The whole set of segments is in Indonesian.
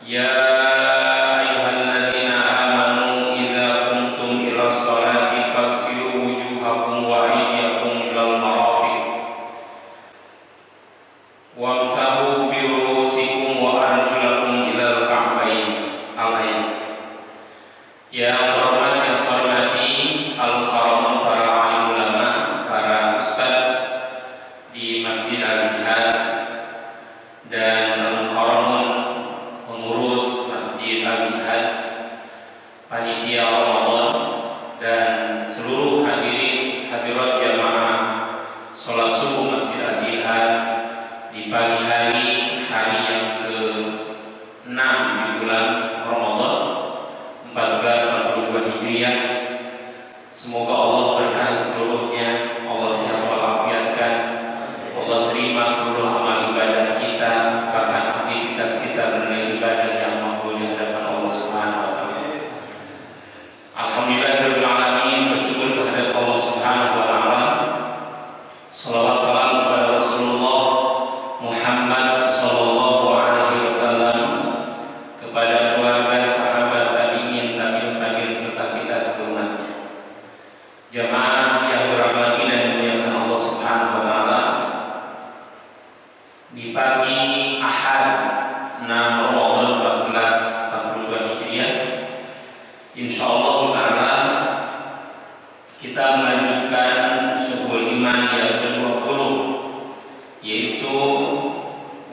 يا أيها الذين آمنوا إذا قمتم إلى الصلاة فاغسلوا وجوهكم وأيديكم إلى المرافق وامسحوا برؤوسكم وأرجلكم إلى الكعبين. Al-ayat. Yang terhormat yang saya hormati al-karamun para alim ulama, para ustaz di Masjid Al-Jihad dan al-karamun pengurus Masjid Al-Jihad, panitia Ramadan, dan seluruh hadirin hadirat jamaah sholat subuh Masjid Al-Jihad di pagi hari yang ke-6 di bulan Ramadan 1442 Hijriah. Semoga Allah berkahi seluruhnya, Allah sehat walafiatkan, Allah terima seluruh amal ibadah kita, bahkan aktivitas kita bernilai ibadah yang makbul di hadapan Allah Subhanahu wa taala. Alhamdulillahirabbil alamin, bersyukur kehadirat Allah Subhanahu wa taala. Shalawat salam kepada Rasulullah Muhammad sallallahu alaihi wasallam, kepada keluarga, sahabat, tabi'in, tabi'ut tabi'in serta kita seluruhnya. Jamaah yang dirahmati dan dimuliakan Allah Subhanahu wa taala, di pagi Ahad 6 Ramadan 1442 Hijriah, insyaallah taala kita melanjutkan syubul iman yang ke-20, yaitu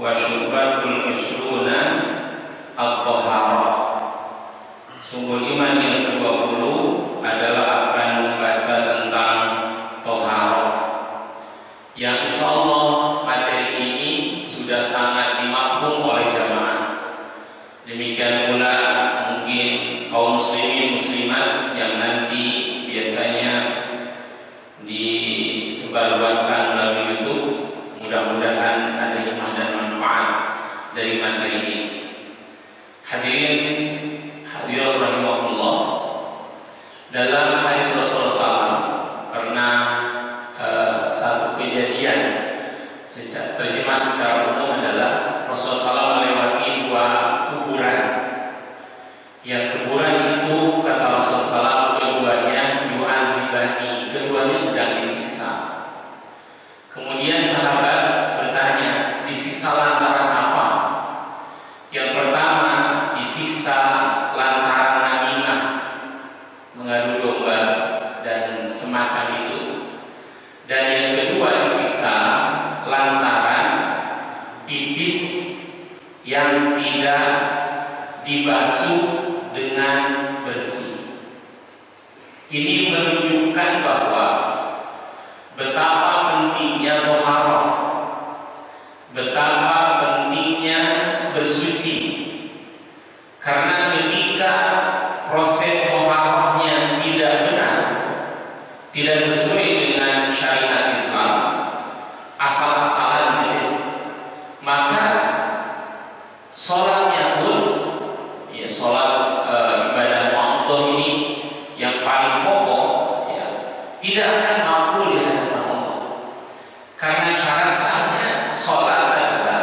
wasyubatul isruna at-taharah. Syubul iman yang ke-20 adalah akan membaca tentang taharah, yang insyaallah materi ini sudah sangat dimaklum oleh jamaah. Demikian pula mungkin kaum muslimin muslimat yang nanti biasanya disebarluaskan melalui YouTube. Mudah-mudahan ada hikmah dan manfaat dari materi ini. Hadirin hadirat rahimahullah, dalam hadis Rasulullah SAW pernah satu kejadian, terjemah secara umum adalah Rasulullah SAW melewati dua kuburan. Yang kuburan itu, kata Rasulullah SAW, keduanya yu'adzibani, keduanya sedang disiksa. Kemudian sahabat bertanya, disiksa lantaran apa? Yang pertama, disiksa lantaran namimah, mengadu domba dan semacam itu. Dan yang kedua, disiksa lantaran pipis yang tidak dibasuh dengan bersih. Ini menunjukkan bahwa betapa pentingnya taharah, betapa pentingnya bersuci. Karena ketika proses taharahnya tidak benar, tidak sesuai dengan syariat Islam, asal-asalan, maka sholatnya pun, ya sholat ibadah waktu ini yang paling pokok, ya, tidak akan makbul di hadapan Allah. Karena syarat sahnya sholat adalah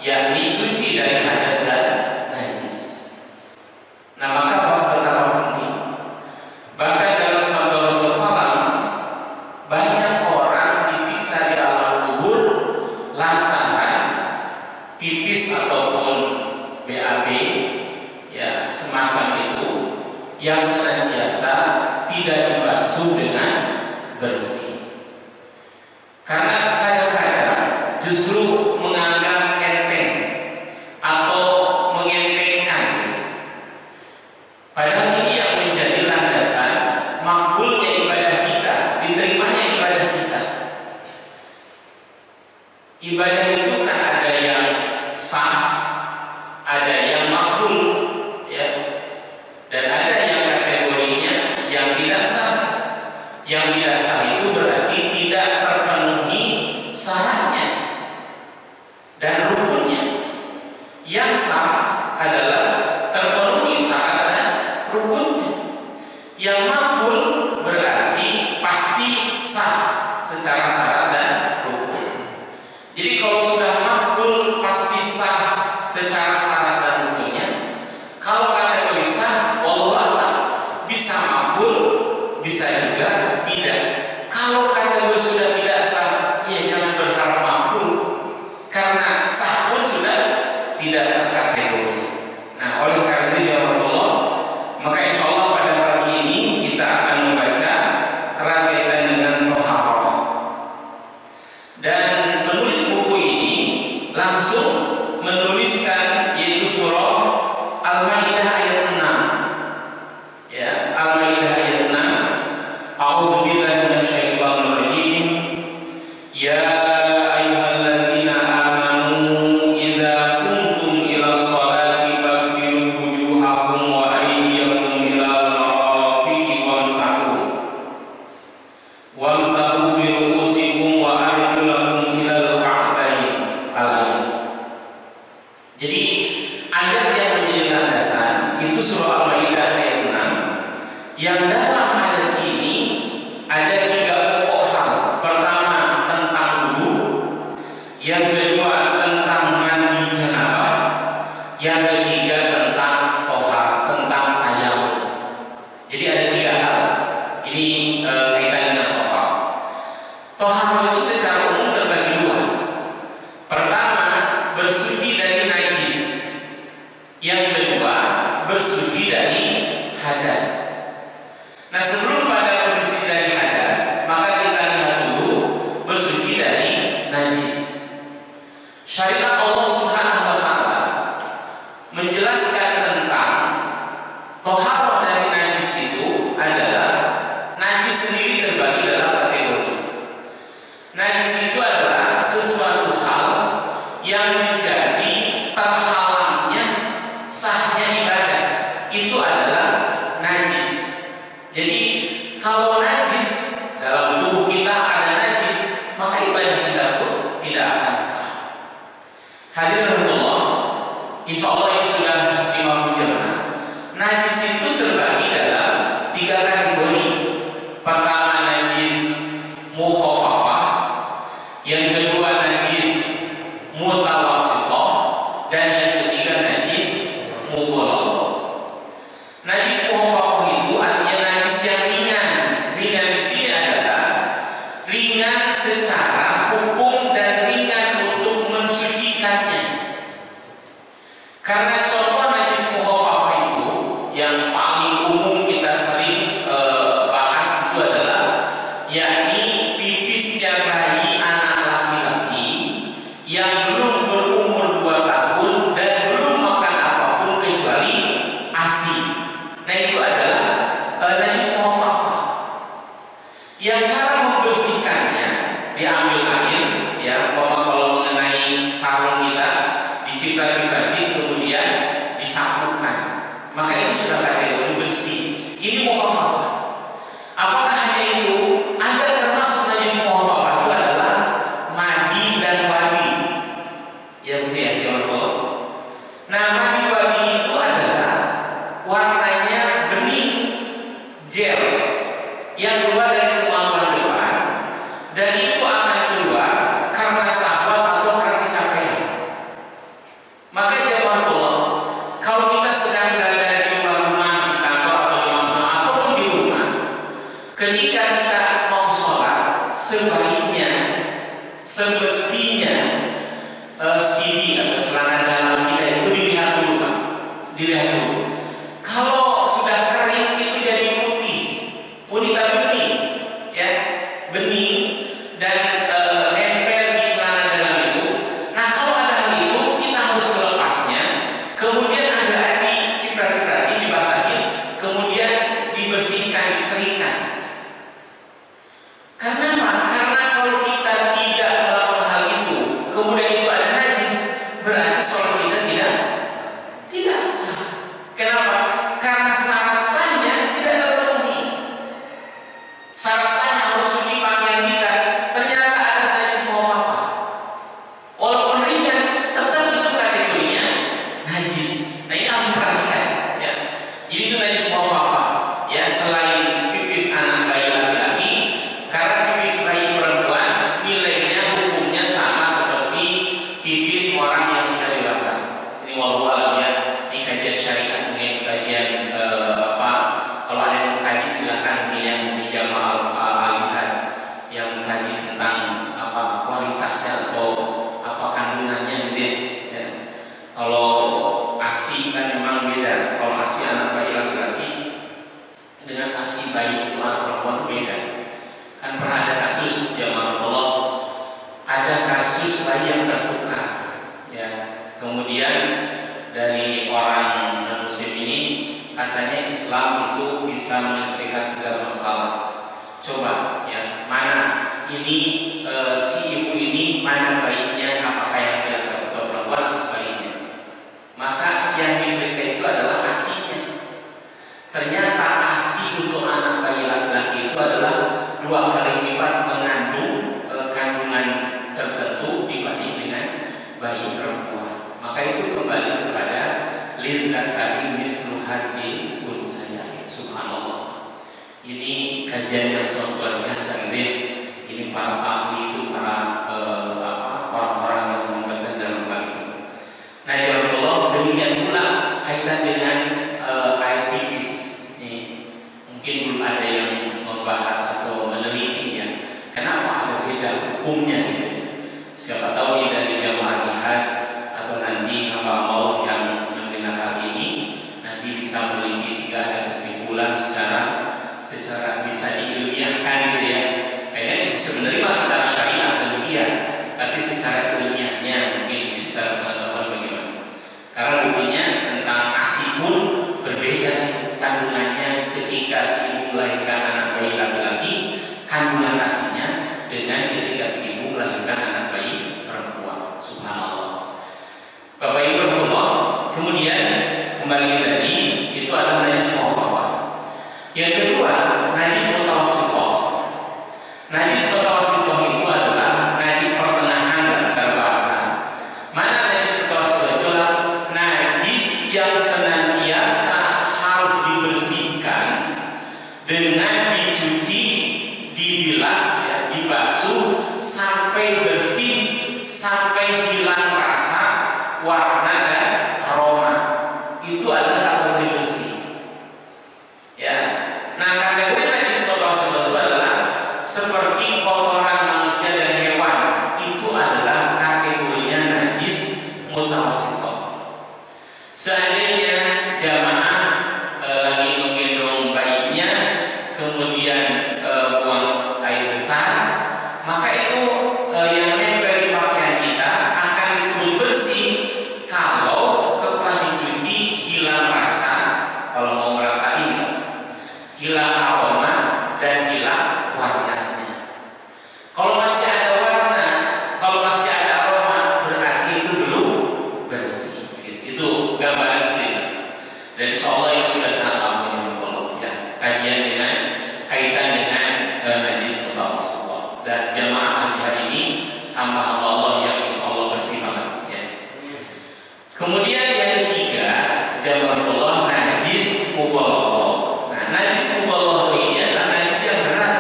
yakni suci dari hadas dan najis. Nah, maka betapa penting. Bahkan dalam sabda Rasulullah SAW, banyak orang disiksa di alam kubur lantaran pipis ataupun BAB, ya semacam itu, yang senantiasa tidak dibasuh dengan bersih. Karena kadang-kadang justru menganggap enteng atau mengentengkan, padahal ini yang menjadi landasan makbulnya ibadah kita, diterimanya ibadah kita. Ibadah itu kan ada yang sah, ada yang makbul, ya, dan ada yang kategorinya yang tidak sah. Yang tidak sah itu berarti tidak terpenuhi syaratnya dan rukunnya. Yang sah adalah terpenuhi syarat dan rukunnya. Yang makbul berarti pasti sah secara syarat dan rukun. Jadi kalau sudah makbul pasti sah secara syarat dan rukunnya, surah Al-Maidah ayat 6, yang dalam ayat ini ada 3 pokok hal. Pertama tentang wudu, yang kedua tentang mandi janabah, yang ketiga tentang tohar, tentang tayamum. Jadi ada 3 hal. Ini kaitan dengan tohar. Tohar itu secara umum terbagi 2. Pertama, bersuci dari najis. Yang kedua, bersuci dari hadas. Nah, sebelum pada bersuci dari hadas, maka kita lihat dulu bersuci dari najis. Syariat Allah Subhanahu wa taala menjelaskan tentang tohar dari najis itu adalah najis sendiri terbagi dalam kategori. Najis itu adalah sesuatu hal yang menjadi terhalangnya sahnya ibadah. Itu adalah najis. Jadi kalau najis dalam tubuh kita ada najis, maka ibadah kita pun tidak akan sah. Hadirin Allah, insya Allah ini sudah 50 jamaah. Najis itu terbagi dalam 3 kategori. Pertama, najis mukhafafah, yang kedua najis mutawassithah, dan yang ketiga najis mughalladhah. Najis mukhafafah itu artinya najis yang ringan. Ringan di sini adalah ringan secara hukum dan ringan untuk mensucikannya. Karena contoh najis mukhafafah itu yang paling umum kita sering bahas itu adalah yakni pipisnya bayi anak laki-laki yang belum berumur 2 tahun dan belum makan apapun kecuali ASI. Nah, itu adalah najis mukhafafah. Yang cara membersihkannya diambil air, ya, kalau mengenai sarung kita diciprat-cipratin kemudian disapukan, maka itu sudah kategori bersih. Ini mukhafafah. Apakah hanya itu? Ada termasuk najis mukhafafah itu adalah madi dan wadi. Ya betul ya, jemaah. Nah, madi wadi itu adalah warnanya bening gel yang keluar dari kemampuan depan, dan itu akan keluar karena syahwat atau karena kecapean. Maka jemaah Allah, kalau kita sedang berada di luar rumah, di kantor atau di mana ataupun di rumah, ketika kita mau sholat, sebaiknya semestinya CD atau celana dalam kita itu dilihat dulu, Pak. Dilihat dulu. Kalau sudah kering itu jadi putih, putih tapi bening, ya, bening dan nempel di celana dalam itu. Nah, kalau ada hal itu, kita harus melepasnya, kemudian ambil air diciprat-cipratin, dibasahin, kemudian dibersihkan, dikeringkan. Karena apa? Karena kalau kita tidak melakukan hal itu, kemudian itu ada najis, berarti sholat kita tidak sah. Kenapa? Karena syarat sahnya tidak terpenuhi. Syarat sahnya harus suci pakaian kita, ternyata ada najis mukhafafah. Walaupun ringan, tetap itu kategorinya najis. Nah, ini harus diperhatikan, ya. Jadi itu najis mukhafafah, ya, selain pipis anak bayi laki-laki, karena pipis bayi perempuan nilainya hukumnya sama seperti pipis orang yang sudah dewasa. Ini wallahu a'lam, ya. Ini kajian syariat, mungkin kajian kalau ada yang mengkaji silakan yang di Jamaah Al-Jihad yang mengkaji tentang kualitasnya atau kandungannya gitu, ya. Kalau ASI kan memang beda. Kalau ASI anak bayi laki-laki dengan ASI bayi untuk anak perempuan beda. Kan pernah ada kasus, jamaah Allah, ada kasus bayi yang tertukar, ya. Kemudian dari orang non-muslim ini katanya Islam itu bisa menyelesaikan segala masalah. Coba, ya, mana ini si ibu ini, mana bayinya, apakah yang laki-laki atau perempuan atau sebaliknya. Maka yang diperiksa itu adalah ASI-nya. Ternyata ASI untuk anak bayi laki-laki itu adalah 2 kali lipat mengandung kandungan tertentu dibanding dengan bayi perempuan. Maka itu kembali kepada lidzakari mislu hadil unsayah. Subhanallah. Ini kajian yang sangat luar biasa, gitu ya. Ini para ahli itu, para orang-orang yang kompeten dalam hal itu. Nah, jazakallah, demikian pula kaitan dengan air pipis. Ini mungkin belum ada yang membahas atau meneliti ya. Kenapa ada beda hukumnya? Gitu. Siapa tahu ini dari jamaah jihad atau nanti hamba Allah yang mendengar hal ini nanti bisa meneliti sehingga ada kesimpulan secara bisa diilmiahkan, gitu ya. Kayaknya sebenarnya secara syariat demikian, tapi secara ilmiahnya mungkin bisa mengetahui bagaimana. Karena buktinya tentang ASI pun berbeda kandungannya ketika si ibu melahirkan anak bayi laki-laki, kandungan ASInya dengan ketika si ibu melahirkan anak bayi perempuan. Subhanallah. Bapak Ibu Allah, kemudian kembali tadi itu adalah najis mukhafafah. Yang kedua, najis mutawassithah. Najis mutawassithah itu adalah najis pertengahan dalam secara bahasa. Mana najis mutawassithah itu adalah najis yang senantiasa harus dibersihkan dengan dicuci, dibilas, ya, dibasuh sampai bersih, sampai hilang rasa, warna dan aroma. Itu adalah kategori bersih. Ya. Nah, kategori najis mutawassithah itu adalah seperti kotoran manusia dan hewan. Itu adalah kategorinya najis mutawassithah. Seandainya jamaah lagi menggendong bayinya, kemudian buang air besar, maka itu yang nempel di pakaian kita akan disebut bersih kalau setelah dicuci hilang rasa, kalau mau merasain, hilang aroma dan hilang warnanya. Kalau masih ada warna, kalau masih ada aroma, berarti itu belum bersih. Itu gambaran seperti itu. Dan insya Allah yang sudah sangat lama ya, kajian dengan kaitan dengan najis mutawassithah. Dan jamaah jihad ini hamba Allah yang insya Allah bersih banget. Ya. Kemudian yang ketiga, jamaah Allah, najis mughalladhah. Nah, najis mughalladhah ini adalah najis yang berat,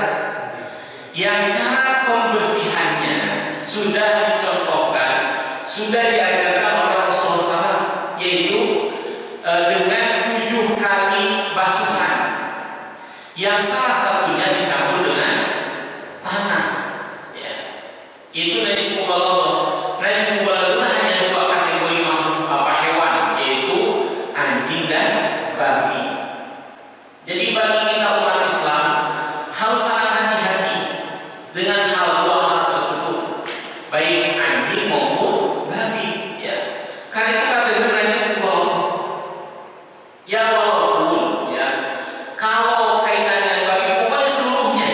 yang cara pembersihannya sudah dicontohkan, sudah diajarkan oleh Rasulullah SAW, yaitu dengan 7 kali basuhan, yang salah satunya dicampur dengan tanah. Ya. Itu najis mughalladhah. Najis mughalladhah hanya 2 kategori makhluk hewan, yaitu anjing dan babi. Jadi bagi kita umat Islam harus sangat hati-hati dengan dua hal tersebut, baik anjing maupun babi. Ya. Karena itu kategori najis mughalladhah. Ya, walaupun ya kalau kaitan dengan babi pokoknya seluruhnya.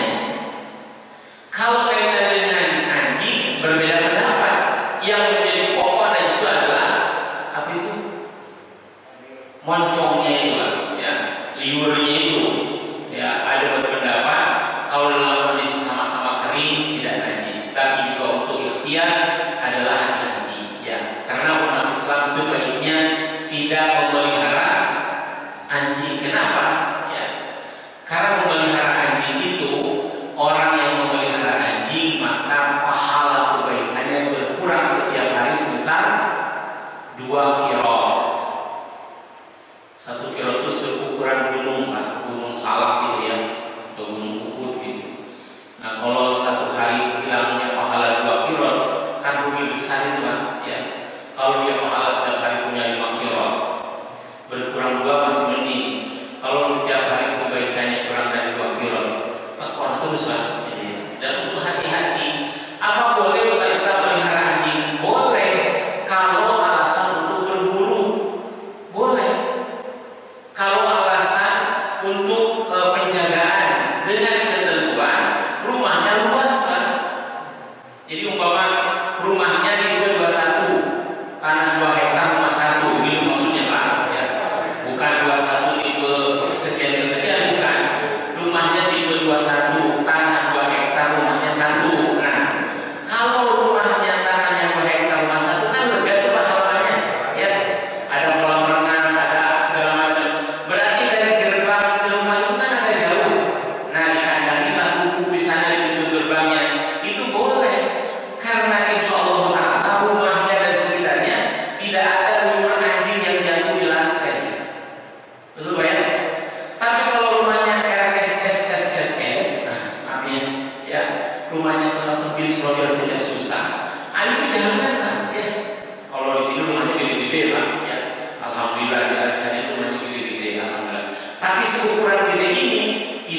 Kalau kaitan dengan anjing berbeda pendapat. Yang menjadi pokok dan itu adalah apa itu? Moncongnya itu, ya, liurnya itu. Ya, ada berpendapat kalau dalam kondisi sama-sama kering tidak najis, tapi juga untuk ikhtiar adalah hati-hati. Ya, karena umat Islam sebaiknya tidak memelihara anjing. Kenapa? Ya, karena memelihara anjing itu, orang yang memelihara anjing maka pahala kebaikannya berkurang setiap hari sebesar 2 kirot. 1 kirot itu seukuran gunung, Pak, gunung Salak gitu ya, atau gunung Uhud gitu. Nah, kalau 1 hari hilangnya pahala 2 kirot, kan rugi besar itu, Pak. Ya, kalau dia pahala setiap hari punya 5 kirot, berkurang 2 masih mending. Kalau setiap hari kebaikannya kurang dari 2 kirot, tekor terus, Pak. Dan untuk hati-hati. Apa boleh umat Islam melihara anjing? Boleh, kalau alasan untuk berburu. Boleh. Kalau alasan untuk penjagaan dengan ketentuan rumahnya luas, Pak. Jadi umpama rumahnya di 221, tanah 2 hektar rumah 1, gitu maksudnya, Pak. Ya. Bukan 21 Tapi seukuran gede ini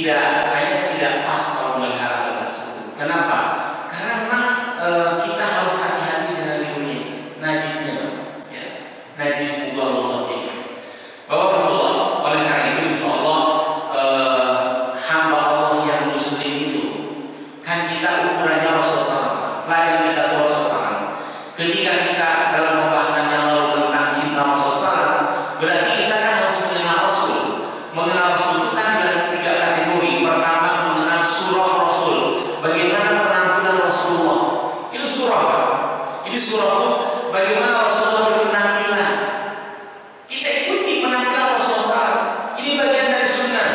kayaknya tidak pas kalau melihara hal tersebut. Kenapa? Karena memang kita harus hati-hati dengan dunia najisnya, ya. Najis mudallal ini. Bapak-bapak, oleh karena itu insya Allah hamba Allah yang muslim itu kan kita ukurannya Rasulullah SAW, pelajaran kita tuh Rasulullah SAW. Ketika kita dalam pembahasan yang lalu tentang cinta Rasulullah SAW, berarti kita kan harus mengenal Rasul. Mengenal Rasul itu kan ada 3 kategori. Pertama, mengenal surah Rasul, bagaimana penampilan Rasulullah. Itu surah, Pak. Ini surah itu bagaimana Rasulullah berpenampilan. Kita ikuti penampilan Rasulullah SAW. Ini bagian dari sunnah.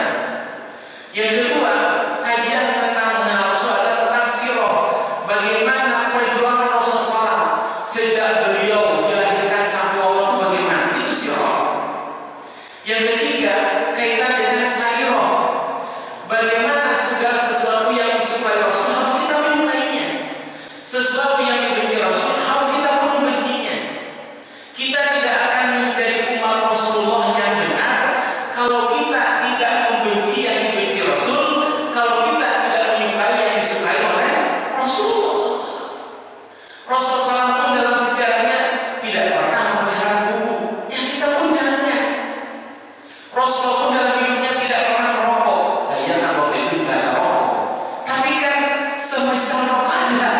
Yang kedua, kajian tentang mengenal Rasul adalah tentang sirah, bagaimana perjuangan Rasulullah SAW sejak beliau dilahirkan sampai waktu itu, bagaimana. Itu sirah. Yang ketiga, kaitan dengan sairah, bagaimana segala sesuatu yang disukai Rasul harus kita menyukainya, sesuatu yang dibenci Rasul harus kita membencinya. Kita tidak akan menjadi umat Rasulullah yang benar kalau kita tidak membenci yang dibenci Rasul, kalau kita tidak menyukai yang disukai oleh Rasulullah SAW. Rasulullah SAW pun dalam sejarahnya tidak pernah memelihara buku, yang kita pun jalannya. Rasulullah pun dalam hidupnya tidak pernah merokok. Nah iya kan waktu itu tidak ada rokok, tapi kan semisal rokok ada,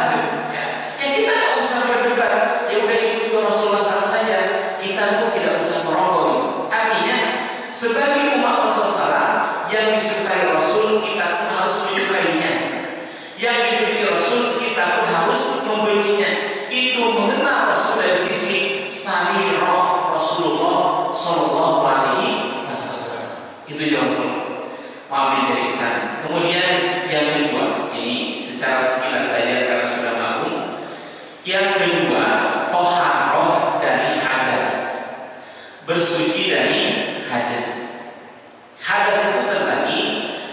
ya. Ya kita tidak usah berdebat, ya udah ikuti Rasulullah SAW saja, kita pun tidak usah merokok. Artinya sebagai umat Rasulullah SAW yang disukai Rasul, kita pun harus menyukainya. Yang dibenci Rasul, kita pun harus membencinya. Itu mengenal Rasul dari sisi sarirah Rasulullah Sallallahu Alaihi Wasallam. Itu jawabannya. Maafin dari kesana. Kemudian yang kedua, ini secara sekilas saja karena sudah maklum. Yang kedua, toharoh dari hadas, bersuci dari hadas. Hadas itu terbagi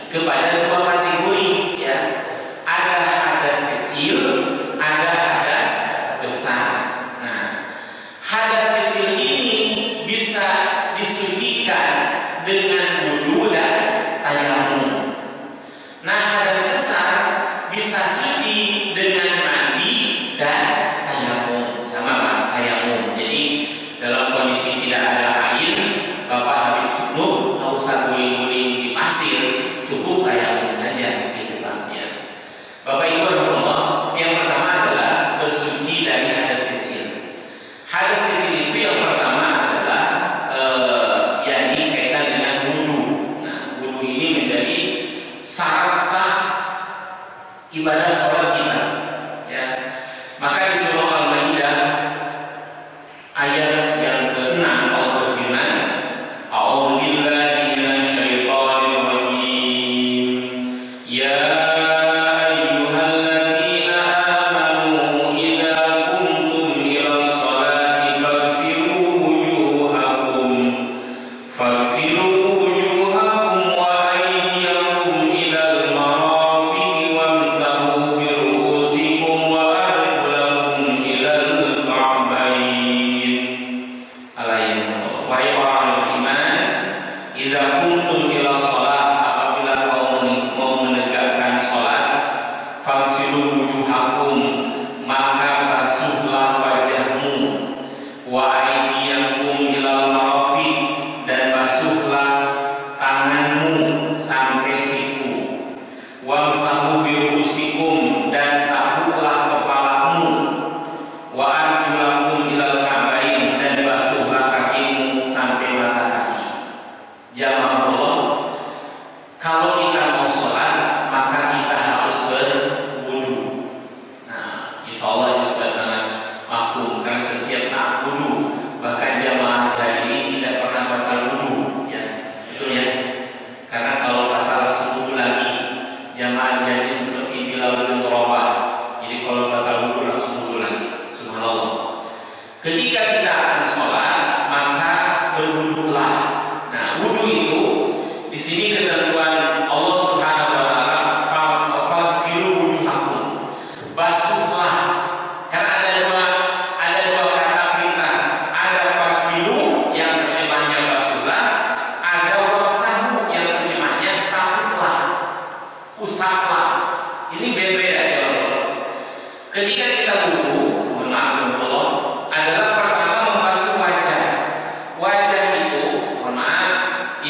kepada 2 kategori, ya. Ada hadas kecil, ada hadas besar. Nah, hadas kecil ini bisa disucikan dengan wudu dan tayamum. Nah, hadas besar bisa suci dengan mandi dan tayamum. Sama Pak, tayamum. Jadi dalam kondisi tidak ada air, Bapak habis junub, nggak usah guling-guling di pasir, cukup tayamum saja, gitu Pak. Ya. Bapak Ibu rahimahullah, yang pertama adalah bersuci dari hadas kecil. Hadas kecil itu yang pertama adalah yakni kaitan dengan wudu. Nah, wudu ini menjadi syarat sah ibadah sholat kita, ya. Maka di surah Al-Maidah ayat yang ke-6 Allah berfirman, A'udzu billahi minasy syaithanir rajim. Ya ayyuhalladzina amanu idza qumtum ilas sholati faghsilu wujuhakum wa aydiyakum ilal marafiqi wamsahu bi ru'usikum wa arjulakum ilal ka'bayn. Wahai orang beriman, idza qumtum ila shalah, apabila kamu mau menegakkan salat, faghsilu wujuhakum, maka basuhlah wajahmu, wa aydiyakum ilal marafiq, dan basuhlah tanganmu sampai siku, wamsahu bi ru'usikum, dan sapulah kepalamu, wa arjulakum ilal ka'bayn, dan basuhlah kakimu sampai mata kaki. Jamaah Allah, kalau kita mau sholat maka kita harus berwudu. Nah, insya Allah ini sudah sangat maklum karena setiap saat wudu, bahkan jamaah jahili tidak pernah batal wudu, ya, betul ya. Karena kalau batal langsung wudu lagi, jamaah jahili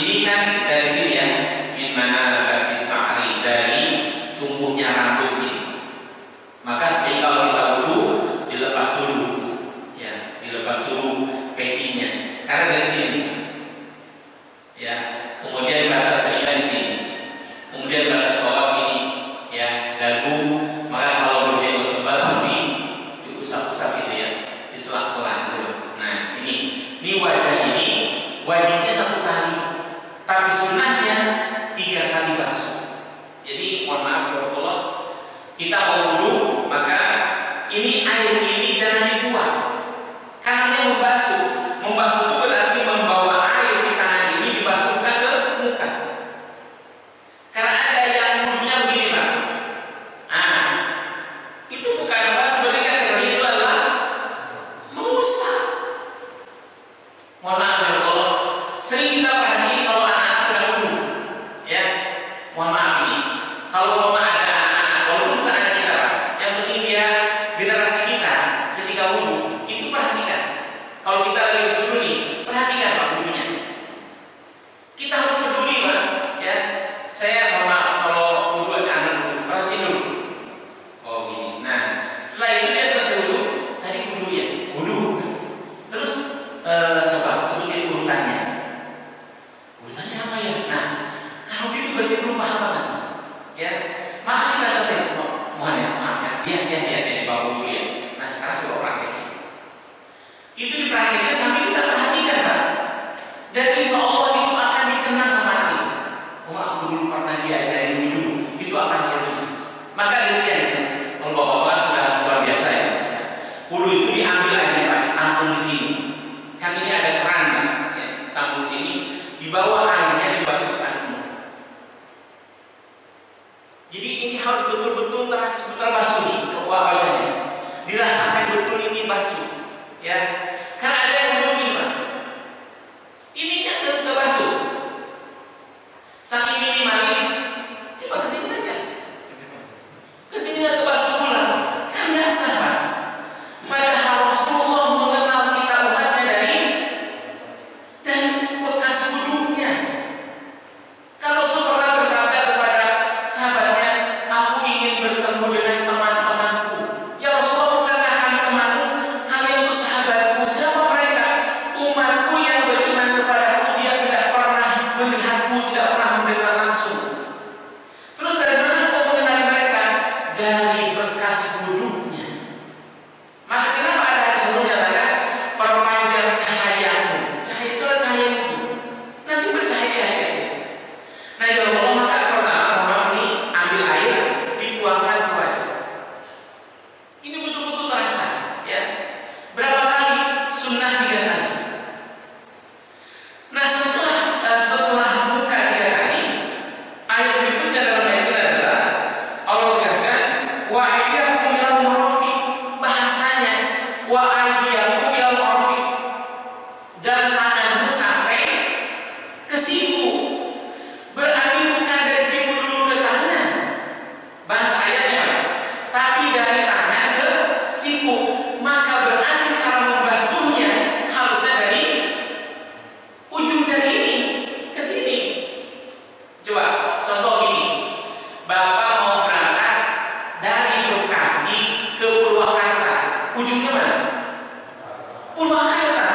Ini kan dari sini ya, min mana bagi sa'ri, dari tumbuhnya rambut sini. Maka sebaiknya kalau kita wudu dilepas dulu, ya, dilepas dulu pecinya. Karena dari sini, ya, kemudian batas telinga di sini, kemudian batas bawah sini, ya, dagu. Maka kalau berjenggot tebal harus diusap-usap gitu ya, di sela-sela gitu. Nah ini wajah ini wajibnya 1 kali, tapi sunnahnya 3 kali basuh. Jadi mohon maaf ya Allah, kita mau wudu maka ini air ini jangan dibuang, karena ini membasuh. Membasuh itu berarti membawa air di tangan ini dibasuhkan ke muka. Karena ada yang wudunya begini Pak, itu bukan basuh, berarti kan itu adalah mengusap. Mohon maaf ya Allah, sering kita perhatikan kalau anak-anak sedang wudu, ya, mohon maaf ini, kalau ada anak-anak, walaupun bukan anak kita Pak, yang penting dia generasi kita ketika wudu itu perhatikan. Kalau kita lagi bersudu nih, perhatikan Pak wudunya. Kita harus peduli Pak, ya. Saya mohon maaf kalau wudu ada anak wudu, perhatiin dulu. Oh gini. Nah, setelah itu dia selesai wudu, tadi wudu ya, wudu. Terus coba sebutin urutannya. Urutannya apa ya? Nah, kalau gitu berarti belum paham banget, ya. Maka kita contoh, mohon ya, maaf ya, dia bawa wudu ya. Nah sekarang coba praktekin. Itu dipraktekkan sambil kita perhatikan Pak. Dan insya Allah itu akan dikenang sama hati. Oh aku dulu pernah diajarin wudu, itu akan seperti itu. Maka demikian, kalau bapak-bapak sudah luar biasa ya. Wudu itu diambil aja Pak, ditampung di sini. Kan ini ada keran ya, tampung di sini, dibawa airnya dibasuhkan. Jadi ini harus betul-betul terbasuh ke bawah wajahnya, dirasakan betul ini basuh, ya. Karena ada yang belum ini Pak, ininya ke basuh, saking minimalis, coba kesini saja, kesini ke basuh pula, kan nggak sah Pak. Padahal Rasulullah mengenal kita umatnya dari bekas wudunya. Kalau Rasulullah bersabda kepada sahabatnya, aku ingin bertemu dengan teman-temanku. Ya Rasulullah, bukankah kami temanmu? Kalian itu sahabatku. Siapa mereka? Umatku yang beriman kepadaku, dia tidak pernah melihatku, tidak pernah mendengar langsung. Terus dari mana kau mengenali mereka? Dari bekas wudhunya. Maka kenapa ada hadis menyatakan perpanjang cahayamu? Cahaya itu adalah cahaya wudhu. Nanti bercahaya ya. Nah ya Allah, maka pertama ini ambil air, dituangkan ke wajah. Ini betul-betul terasa, ya. Berapa kali? Sunnah 3 kali. Nah setelah buka 3 kali, ayat berikutnya dalam ayat ini adalah Allah tegaskan, wa aydiyakum ilal marafiq. Bahasanya wa aydiyakum ilal marafiq, dan tanganmu sampai ke siku. Berarti bukan dari siku dulu ke tangan, bahasa ayatnya, tapi dari tangan ke siku. Maka berarti cara membasuhnya harusnya dari ujung jari ini ke sini. Coba contoh gini, Bapak mau berangkat dari Bekasi ke Purwakarta, ujungnya mana? Purwakarta.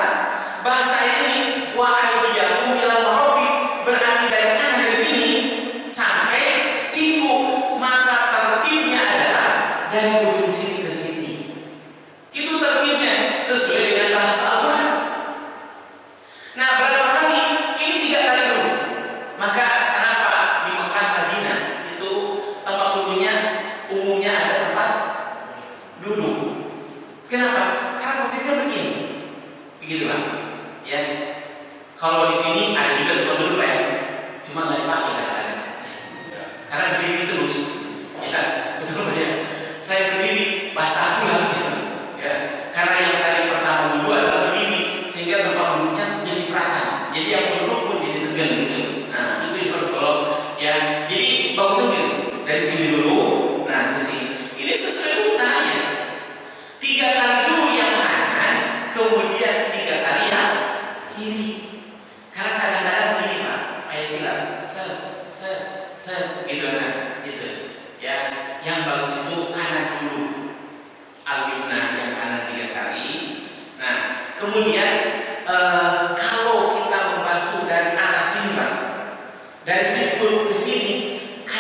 Bahasa ini wa aydiyakum ilal marafiq, berarti dari tangan dari sini sampai siku. Maka tertibnya adalah dari ujung sini ke sini. Itu tertibnya sesuai dengan bahasa Al-Quran. Nah berapa kali? Ini 3 kali dulu. Maka kenapa di Mekah Madinah itu tempat wudhunya umumnya ada tempat duduk? Kenapa? Karena posisinya begini, begitu Pak. Ya, kalau di sini ada juga tempat duduk Pak ya, cuma nggak dipakai kadang-kadang. Karena berdiri terus, ya betul Pak ya. Saya berdiri basah aku habis, ya. Karena yang tadi pertama wudhu adalah berdiri, sehingga tempat duduknya jadi cipratan. Jadi yang duduk pun jadi segan gitu. Nah itu kalau ya, jadi bagus sekali dari sini dulu, nah ke sini. Ini sesuai urutannya. 3 kali dulu yang kanan, kemudian 3 kali yang kiri. Karena kadang-kadang begini Pak,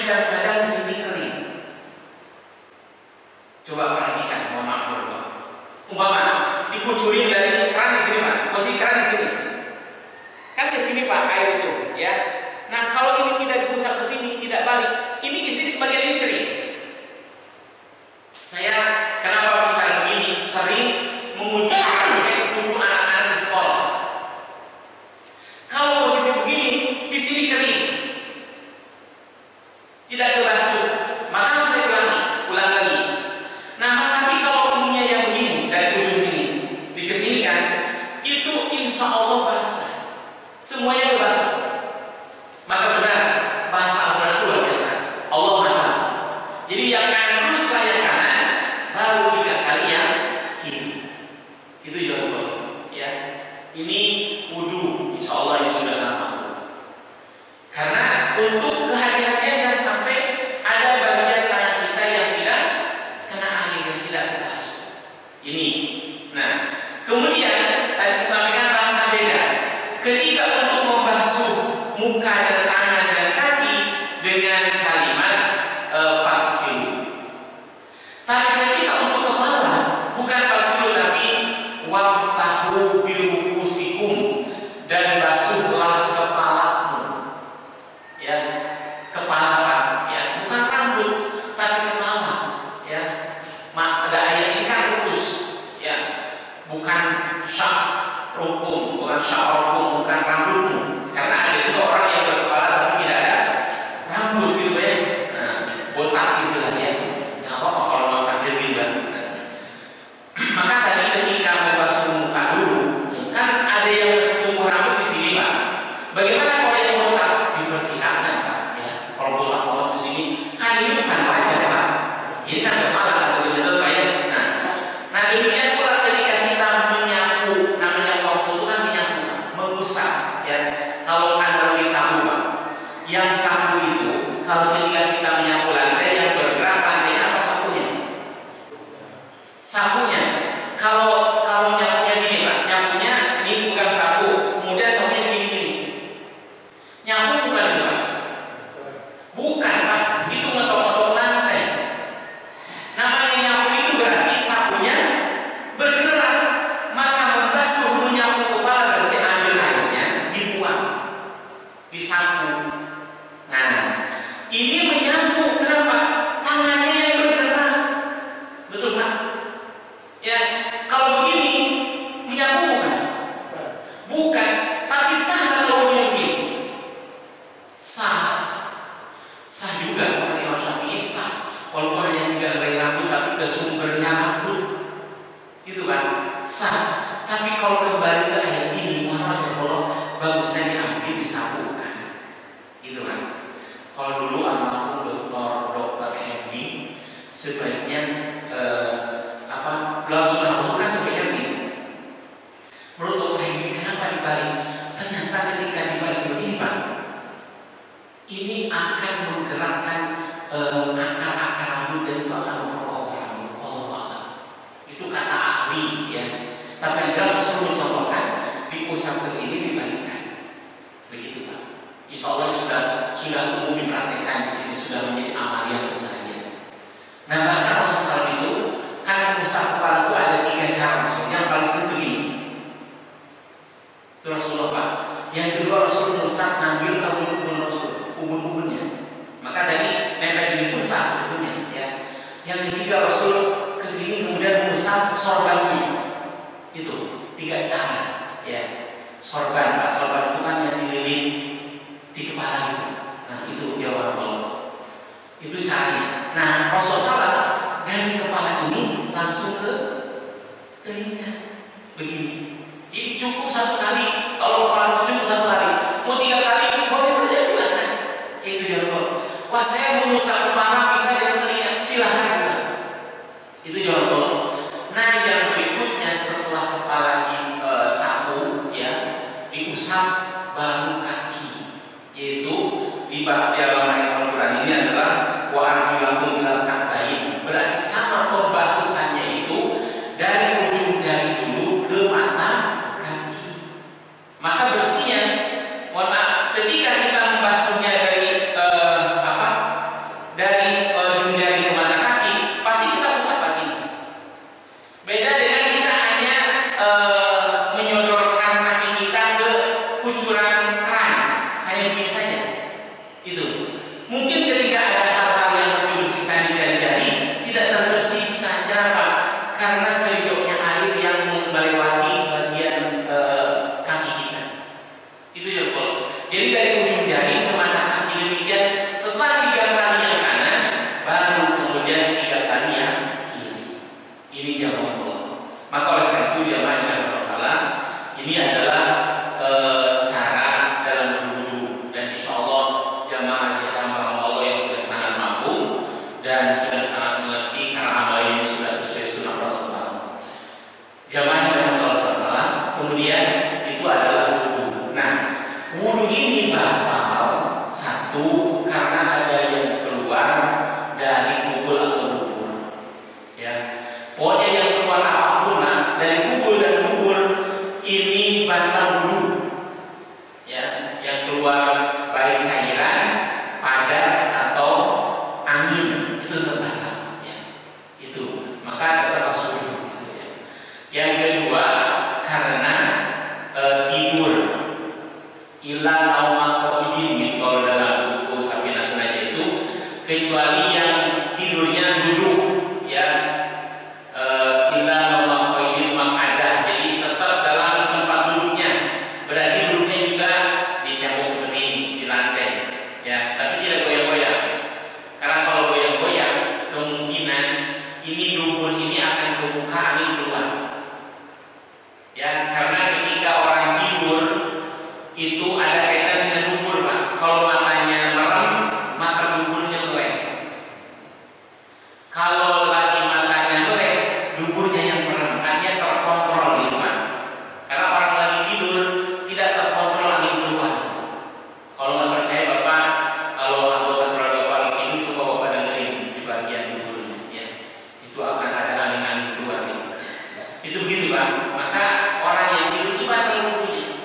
kadang-kadang di sini kering. Coba perhatikan, mohon maaf dulu Pak. Umpama dikucurin dari keran di sini Pak, posisi keran di sini. Kan di sini Pak air itu, ya. Nah kalau ini tidak dipusat ke sini, tidak balik, ini di sini bagian ini kering. Saya kenapa bicara begini? Sering menguji guru anak-anak di sekolah. Kalau posisi begini, di sini kering, tidak kebasuh, maka harus saya ulang lagi. Nah, tapi kalau umumnya yang begini dari ujung sini, di kesini kan, itu insya Allah basah, semuanya kebasuh. Maka benar, bahasa Al-Quran itu luar biasa. Allah Maha. Jadi yang kanan luruslah yang kanan, baru 3 kali yang kiri. Itu jawaban. Ya, ini wudu, insya Allah ini sudah sama. Karena untuk kehati-hatian dan sampai ada bagian tangan kita yang tidak kena air, yang tidak kebasuh. Ini. Nah, kemudian tadi saya sampaikan bahasa beda. Ketika untuk membasuh muka dan tangan dan kaki dengan kalimat palsilu. Tapi ketika untuk kepala bukan palsilu tapi wamsahu biruusikum, dan basuhlah kepalamu. Ya, kepala ya, bukan rambut tapi kepala. Ya, ada ayat ini kan rupus. Ya, bukan sya'rukum, bukan sya'rukum, bukan rambutmu. Karena ada juga orang yang berkepala tapi tidak ada rambut gitu ya. Nah, botak istilahnya. Nggak apa-apa kalau mau takdir gitu kan. Maka tadi ketika membasuh muka dulu, kan ada yang bersetumbuh rambut di sini Pak. Bagaimana kalau yang botak? Diperkirakan Pak. Ya, kalau botak di sini, kan ini bukan wajah Pak. Ini kan kepala atau benar Pak ya. Nah demikian pula ketika kita menyapu, namanya wamsahu itu kan menyapu, mengusap. Ya, kalau analogi sapu Pak, yang sapu itu kalau ketika kita menyapu lantai yang bergerak lantainya apa sapunya? Sapunya. Kalau nyapunya gini Pak, nyapunya ini bukan sapu, kemudian sapunya gini. Nyapu bukan itu Pak. Bukan Pak, itu ngetok-ngetok lantai. Namanya nyapu itu berarti sapunya bergerak, maka membasuh menyapu kepala berarti ambil airnya dibuang, disapu. Nah, ini menyapu kenapa? Tangannya yang bergerak, betul Pak? Ya, kalau begini menyapu bukan? Bukan, tapi sah kalau begini. Sah juga orang yang Syafi'i sah. Walaupun hanya 3 helai rambut tapi ke sumbernya rambut, gitu kan? Sah. Tapi kalau kembali ke ayat ini, Allah bagusnya diambil disapukan, gitu kan? Kalau dulu almarhum Dr. Hendy sebaiknya belum sudah masukkan sebaiknya begini. Menurut Dr. Hendy kenapa dibalik? Ternyata ketika dibalik begini Pak, ini akan menggerakkan akar-akar rambut dan itu akan memperkokoh rambut. Allah. Itu kata ahli ya. Tapi yang jelas Rasul mencontohkan diusap ke sini dibalikkan. Begitu Pak. Insya Allah sudah umum dipraktekkan di sini, sudah menjadi amalia keseharian. Nah bahkan Rasul itu kan mengusap kepala itu ada 3 cara. Yang paling sering begini. Itu Rasulullah Pak. Yang kedua Rasul mengusap ngambil ubun-ubun Rasul, ubun-ubunnya. Maka tadi nempel ini pun sah sebetulnya ya. Yang ketiga Rasul kesini kemudian mengusap sorbannya. Itu 3 cara ya. Sorban, Pak, sorban itu kan yang dililit di kepala itu. Nah itu jawaban Allah. Itu caranya. Nah Rasulullah dari kepala ini langsung ke telinga begini. Ini cukup 1 kali. Kalau kepala itu cukup 1 kali. Mau 3 kali boleh saja silakan. Itu jawaban. Wah saya mengusap kepala bisa dengan telinga, silakan juga. Itu jawaban. Nah yang berikutnya setelah kepala disapu ya, diusap baru kaki, yaitu di dalam ayat Al-Quran ini adalah wa arjulakum ilal ka'bayn. Berarti sama pembasuhannya itu dari ujung jari dulu ke mata kaki. Maka bersihnya, ketika kita membasuhnya dari dari ujung jari ke mata kaki demikian. Setelah 3 kali yang kanan, baru kemudian 3 kali yang kiri. Ini jamak Allah. Maka oleh karena itu jamaah yang Allah, ini adalah cara dalam berwudu, dan insya Allah jamaah Allah yang sudah sangat mampu dan sudah sangat mengerti karena amalnya sudah sesuai sunnah Rasulullah. Jamaah yang Allah SWT, kemudian itu adalah wudu. Nah, wudu ini batal satu karena ada yang keluar dari kubul atau dubur. Ya, pokoknya yang keluar apapun lah dari kubul dan dubur ini batal wudu. Ya, yang keluar baik cairan, padat atau angin itu terbatal. Ya, itu maka tetap harus wudu. Gitu, ya. Yang kedua karena tidur. Ila naumakoidin gitu kalau dalam buku Sabinatun aja itu, kecuali yang tidurnya duduk, ya. Ila naumakoidin makadah, jadi tetap dalam tempat duduknya, berarti duduknya juga di tembok seperti ini, di lantai, ya, tapi tidak goyang-goyang. Karena kalau goyang-goyang kemungkinan ini dubur ini akan kebuka, angin keluar, ya, karena ketika orang tidur itu ada kaitan dengan dubur, Pak. Kalau matanya merem, maka duburnya melek. Kalau lagi matanya melek, duburnya yang merem, artinya terkontrol gitu, Pak. Karena orang lagi tidur tidak terkontrol angin keluar. Kalau nggak percaya Bapak, kalau anggota keluarga Bapak lagi tidur, coba Bapak dengerin di bagian duburnya, ya. Itu akan ada angin-angin keluar gitu. Itu begitu, Pak. Maka orang yang tidur itu batal wudunya.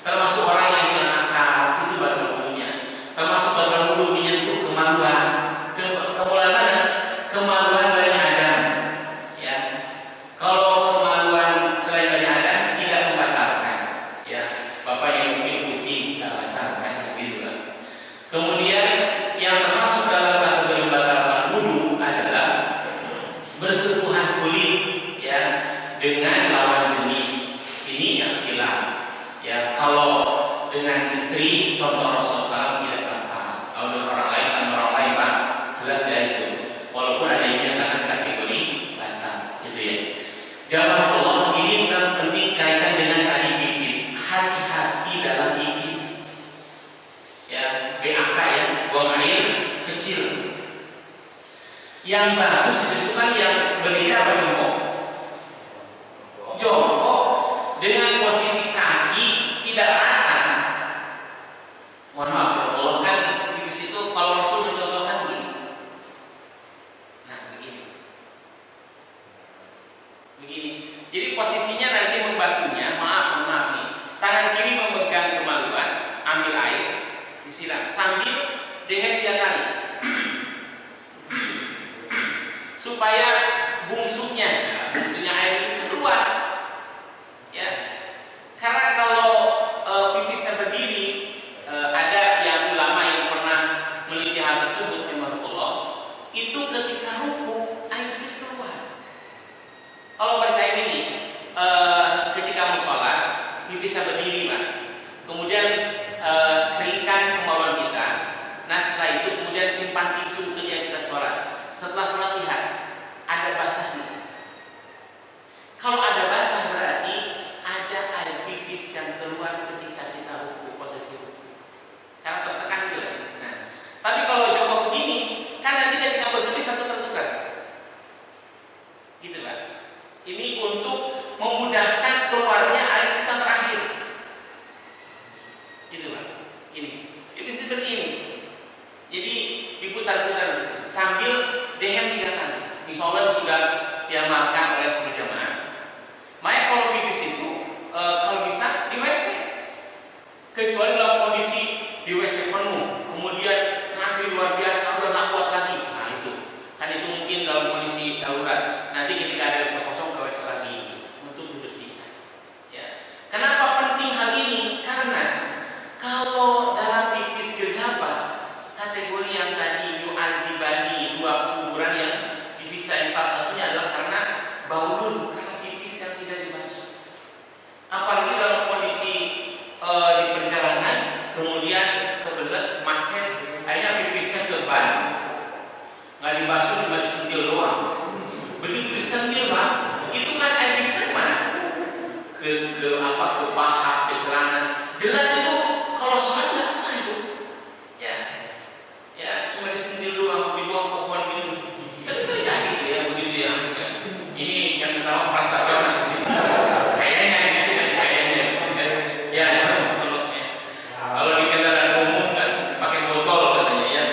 Termasuk orang yang hilang akal, itu batal wudunya. Termasuk batal wudu menyentuh kemaluan. Kemaluan mana? Kemaluan Bani Adam. Ya. Kalau kemaluan selain Bani Adam tidak membatalkan. Ya. Bapak yang mungkin kucing tidak batalkan, gitu lah. Kemudian yang termasuk dalam kategori batalkan wudu adalah bersentuhan kulit, ya, dengan lawan jenis. Ini ikhtilaf. Ya, kalau dengan istri, contoh Rasulullah SAW tidak batal. Kalau dengan orang lain, kan orang lain, Pak, jelas ya itu. Walaupun ada yang menyatakan kategori batal, gitu ya. Jamaah Allah, ini penting kaitan dengan tadi pipis. Hati-hati dalam pipis. Ya, BAK ya, buang air kecil. Yang bagus itu kan yang berdiri apa jongkok? Jongkok dengan posisi kaki tidak rata. Mohon maaf, Allah kan di situ kalau Rasul mencontohkan begini. Nah, begini. Jadi posisinya nanti membasuhnya, maaf nih. Tangan kiri memegang kemaluan, ambil air, disiram sambil dehem 3 kali. Supaya bungsunya air bisa keluar. Ya. Karena kalau pipisnya berdiri, ada yang ulama yang pernah meneliti hal tersebut, Allah, itu ketika ruku air pipis keluar. Kalau percaya ini, ketika musola pipisnya berdiri, Pak. Kemudian keringkan kemaluan kita. Nah, setelah itu kemudian simpan tisu ketika kita sholat. Setelah sholat lihat ada basahnya. Kalau ada basah berarti ada air pipis yang keluar ketika kita ruku, posisi ruku. Karena tertekan gitu kan. Nah, tapi kalau jongkok begini, kan nanti ketika posisi satu tertukar. Gitu kan. Ini untuk memudahkan keluarnya air pipis yang terakhir. Gitu kan. Ini pipis seperti ini. Jadi diputar-putar gitu, sambil dehem 3 kali. Insyaallah sudah diamalkan oleh semua jamaah. Makanya kalau pipis itu kalau bisa di WC, kecuali dalam kondisi di WC penuh, kemudian ngantri luar biasa udah nggak kuat lagi. Nah itu kan itu mungkin dalam kondisi darurat. Nanti ketika ada WC kosong ke WC lagi untuk dibersihkan. Ya. Kenapa penting hal ini? Karena kalau dalam pipis gegabah, kategori yang tadi yu'adzibani, 2 kuburan yang disisa, salah satunya adalah karena baulun, karena pipis yang tidak dibasuh. Apalagi dalam kondisi di perjalanan, kemudian kebelet macet, akhirnya pipisnya ke ban, nggak dibasuh cuma disentil doang. Begitu disentil Pak, itu kan air pipisnya kemana? Ke paha, ke celana. Jelas itu kalau sholat nggak sah itu. Ya cuma disentil doang di bawah pohon gitu. Sering terjadi gitu ya, begitu ya. Ini yang ketawa merasa banget. Kayaknya gitu kan, kayaknya. Ya kalau di kendaraan umum kan pakai botol katanya ya.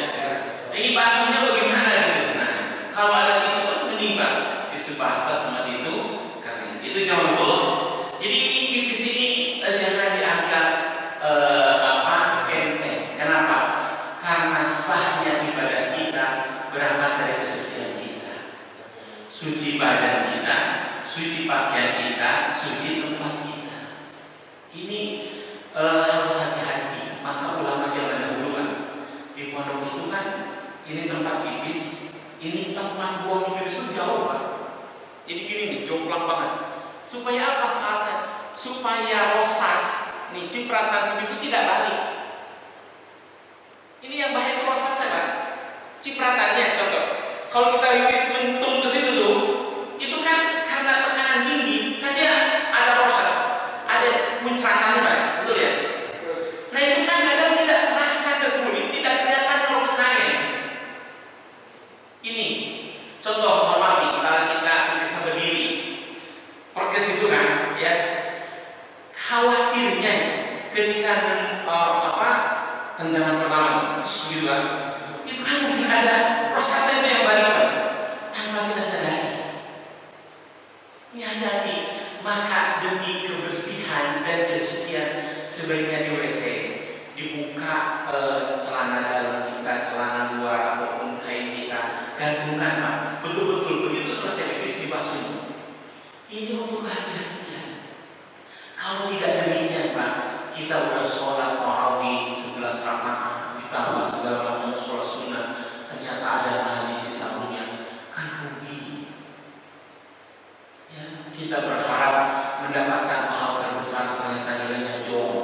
Ini basuhnya bagaimana gitu? Nah, kalau ada tisu pasti mending Pak. Tisu basah sama tisu kering. Itu jangan bolong. Jadi pipis ini jangan dianggap enteng. Kenapa? Karena sahnya ibadah kita berangkat dari kesucian kita. Suci badan kita, suci pakaian kita, suci tempat kita. Ini harus hati-hati. Maka ulama zaman dahulu kan di pondok itu kan ini tempat pipis, ini tempat buang pipis itu jauh Pak. Jadi gini nih, jomplang banget. Supaya apa alasan? Supaya rosas nih cipratan pipis itu tidak balik. Ini yang bahaya itu rosasnya Pak. Cipratannya contoh. Kalau kita pipis mentung ke situ tuh, itu kan karena tekanan tinggi, kan dia ada rosas, ada muncakannya Pak. Betul ya? Nah itu kan kadang tidak terasa ke kulit, tidak kelihatan kalau ke kain. Ini contoh normal nih, kalau kita bisa berdiri, perkes itu kan, ya khawatirnya ketika tendangan pertama terus gitu kan, itu kan mungkin ada prosesnya yang balik tanpa kita sadari. Ini hati-hati. Maka demi kebersihan dan kesucian sebaiknya di WC dibuka celana dalam kita, celana luar ataupun kain kita, gantungkan Pak. Betul-betul begitu selesai pipis dibasuh. Ini untuk hati-hatian. Kalau tidak demikian Pak, kita udah sholat tarawih 11 rakaat ditambah segala macam sholat sunnah, ternyata ada ngaji di sampingnya, kan rugi. Ya, kita berharap mendapatkan pahala terbesar, ternyata nilainya jauh.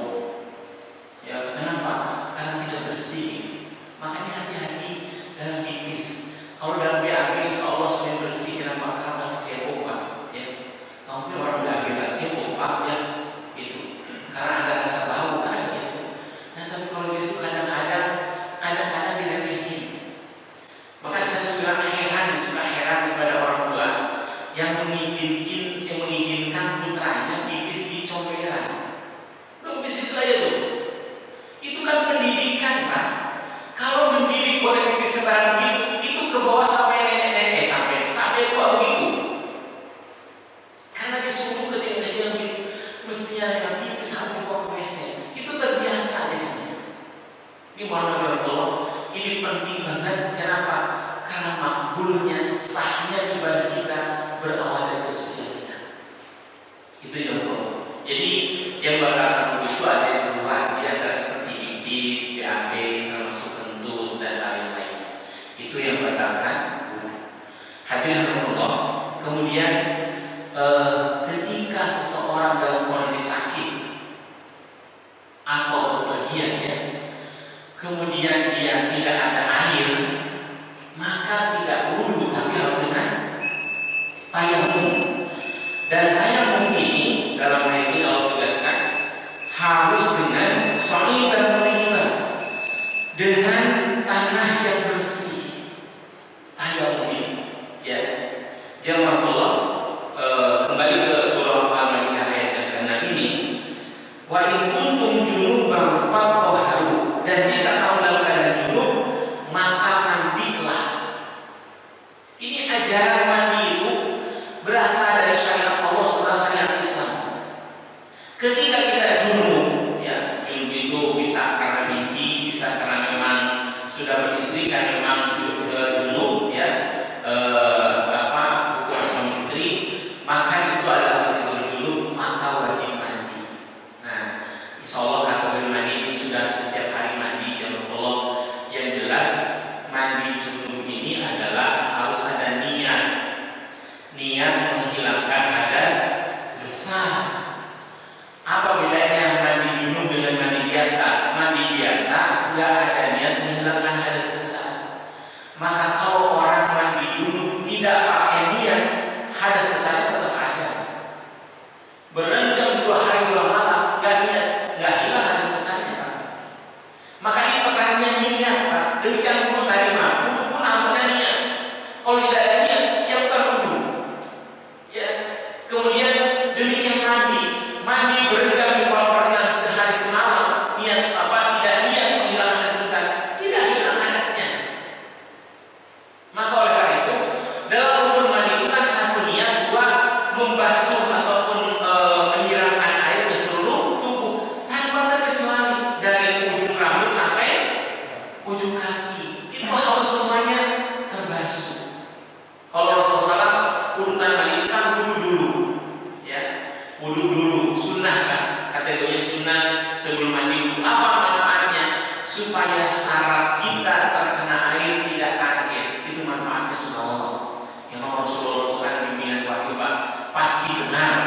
Ya, kenapa? Karena tidak bersih. Makanya hati-hati dalam pipis. Kalau dalam BAB insya Allah sudah bersih. Kenapa? Karena masih cebok Pak. Ya, mungkin orang BAB nggak cebok Pak ya, itu karena ada rasa bau kan gitu. Nah tapi kalau itu kadang-kadang diremehin. Maka saya sudah heran kepada orang tua yang mengizinkan putranya pipis di comberan. Udah pipis itu aja tuh. Itu kan pendidikan Pak. Kalau mendidik boleh pipis sembarang begitu, itu ke bawah sampai nenek-nenek sampai tua begitu. Karena disuruh ketika kecil begitu, mestinya yang pipis harus dibawa ke WC. Itu terbiasa jadinya. Ini mohon maaf Allah, ini penting banget. Kenapa? Karena makbulnya, sahnya ibadah kita berawal dari kesucian kita. Itu yang Allah. Jadi yang bakal itu ada yang keluar di antara seperti pipis, BAB, termasuk kentut dan lain-lain. Itu yang batalkan wudhu. Hadirin Allah. Kemudian ketika seseorang dalam kondisi sakit atau bepergian ya, kemudian dia tidak ada air, maka tidak wudhu tapi harus dengan tayamum. Dan tayamum ini dalam hal ini Allah tegaskan harus dengan sha'iban thayyibah, dengan tanah yang bersih. Tayamum ini ya. Jamaah Allah, kembali ke surah Al-Maidah ayat yang ke-6 ini, wa in kuntum junuban fatahharu, dan jika kamu dalam keadaan junub maka mandilah. Ini ajaran mandi itu berasal dari syariat Allah, berasal dari Islam. Ketika kita junub, ya junub itu bisa karena mimpi, bisa karena memang nggak ada niat menghilangkan hadas besar. Maka kalau orang mandi junub tidak pakai niat, hadas besarnya tetap ada. Berendam 2 hari 2 malam, nggak niat, nggak hilang hadas besarnya, Pak. Maka ini perkaranya niat, Pak. Demikian wudu tadi, Pak. Wudu pun harus ada niat. Kalau tidak ada niat, ya bukan wudu. Ya. Kemudian demikian mandi berendam di kolam renang sehari semalam, niat apa? Tidak niat menghilangkan hadas besar, tidak hilang hadasnya. Maka oleh karena itu, dalam rukun mandi itu kan satu niat, 2 membasuh ataupun menyiramkan air ke seluruh tubuh tanpa terkecuali dari ujung rambut sampai ujung kaki. Itu harus semuanya terbasuh. Kalau Rasulullah urutan mandi itu kan wudu dulu, ya, wudu dulu, sunnah kan, kategorinya sunnah sebelum mandi wudu. Apa manfaatnya? Supaya saraf kita terkena air tidak kaget. Itu manfaatnya subhanallah. Yang Rasulullah itu kan bimbingan wahyu, Pak, pasti benar,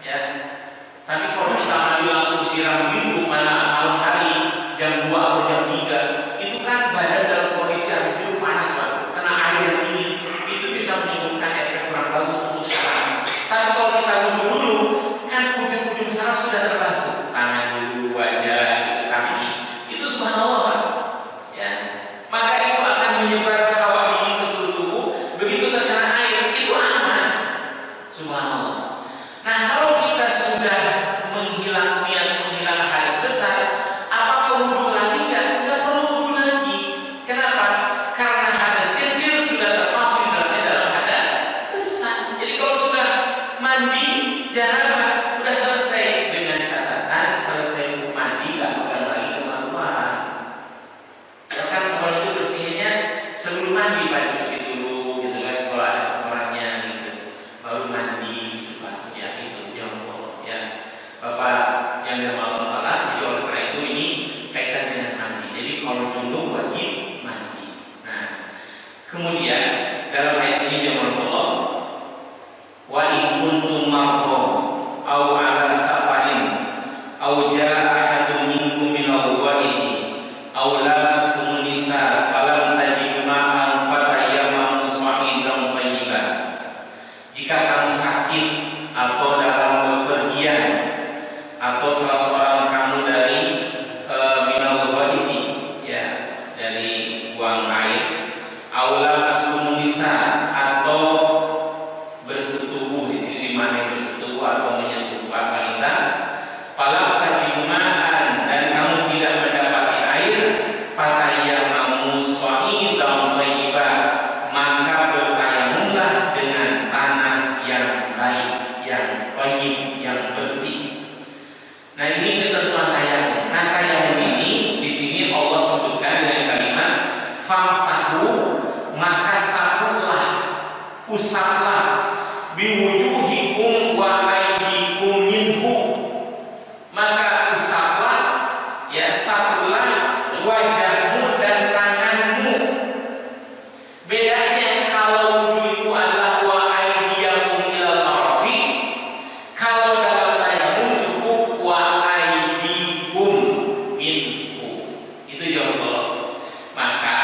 ya. Tapi kalau kita mandi langsung siram gitu, mana malam hari jam 2 atau jam 3, itu kan badan dalam kondisi habis itu panas, Pak, kena air yang dingin, itu bisa menimbulkan efek kurang bagus untuk saraf. Tapi kalau kita wudu dulu, kan ujung-ujung saraf sudah terbasuh, tangan dulu, wajah, kaki, itu subhanallah, Pak, ya. Maka itu akan menyebar hawa dingin ke seluruh tubuh. Begitu terkena air, itu aman, subhanallah. Nah, kalau kita sudah menghilangkan hadas besar, apakah wudu lagi? Nggak perlu wudu lagi. Kenapa? Karena hadas kecil sudah termasuk di dalam hadas besar. Jadi kalau sudah mandi janabah, udah selesai, dengan catatan selesai mandi nggak pegang lagi kemaluan. Ya kan, kalau itu bersihnya sebelum mandi, Pak, bersih dulu gitu kan, kalau ada kotorannya gitu, baru mandi gitu, Pak. Ya itu yang follow, ya Bapak yang dirahmati Allah. Jadi oleh karena itu ini kaitan dengan mandi. Jadi kalau junub wajib mandi. Nah, kemudian dalam ayat ini jemaah Allah, wa in kuntum marqa aw ala safarin aw jaa ahadun minkum min al-ghaidi aw lamastum nisa falam tajidu ma'an fatayammamu sa'idan thayyiban. Jika kamu sakit atau dalam bepergian, atau salah seorang kamu dari minal ghaidi, ya, dari buang air, aw lamastum nisa, atau bersetubuh, di sini mana bersetubuh atau menyentuh wanita, falam tajidu ma'an, dan kamu tidak mendapati air, fatayammamu sa'idan thayyiban, maka bertayamumlah dengan tanah yang baik, yang thayyib, yang bersih. Nah, ini ketentuan tayamum. Nah, tayamum ini di sini Allah sebutkan dengan kalimat famsahu, maka sahulah, usaplah, biwujuhikum wa aydikum minhu, maka usaplah, ya, sahulah wajahmu dan tanganmu. Bedanya kalau wudu itu adalah wa aydiyakum ilal marafiq, kalau dalam tayamum cukup wa aydikum minhu. Itu jawaban. Maka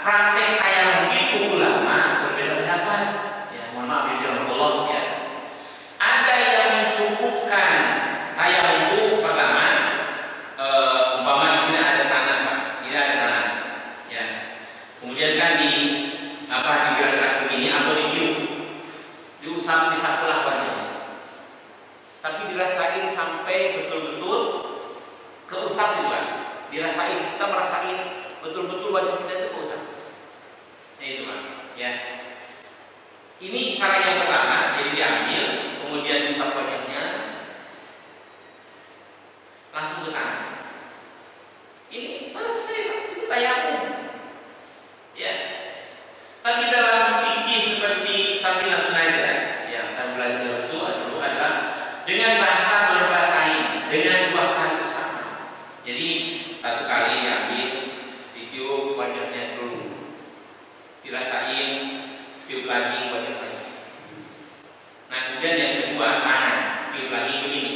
praktek tayamum itu ulama berbeda pendapat. Ya, mohon maaf ya jawaban Allah, ya. Ada yang mencukupkan tayamum itu pertama, umpama di sini ada tanah, Pak, tidak ada tanah, ya. Kemudian kan digerakkan begini atau ditiup, diusap, disapulah wajahnya. Tapi dirasain sampai betul-betul keusap juga, dirasain, kita merasain betul-betul wajah kita itu keusap. Nah, itu, Pak, ya. Ini cara yang pertama, jadi diambil, kemudian diusap wajahnya, langsung ke tangan. Ini selesai, Pak. Itu tayamum, ya. Tapi dalam fikih seperti Safinatun Najah yang saya belajar itu adalah dengan bahasa berbatain, dengan 2 kali usapan. Jadi 1 kali diambil, ditiup wajahnya dulu, dirasain, tiup lagi wajah lagi. Nah, kemudian yang kedua tangan, tiup lagi begini.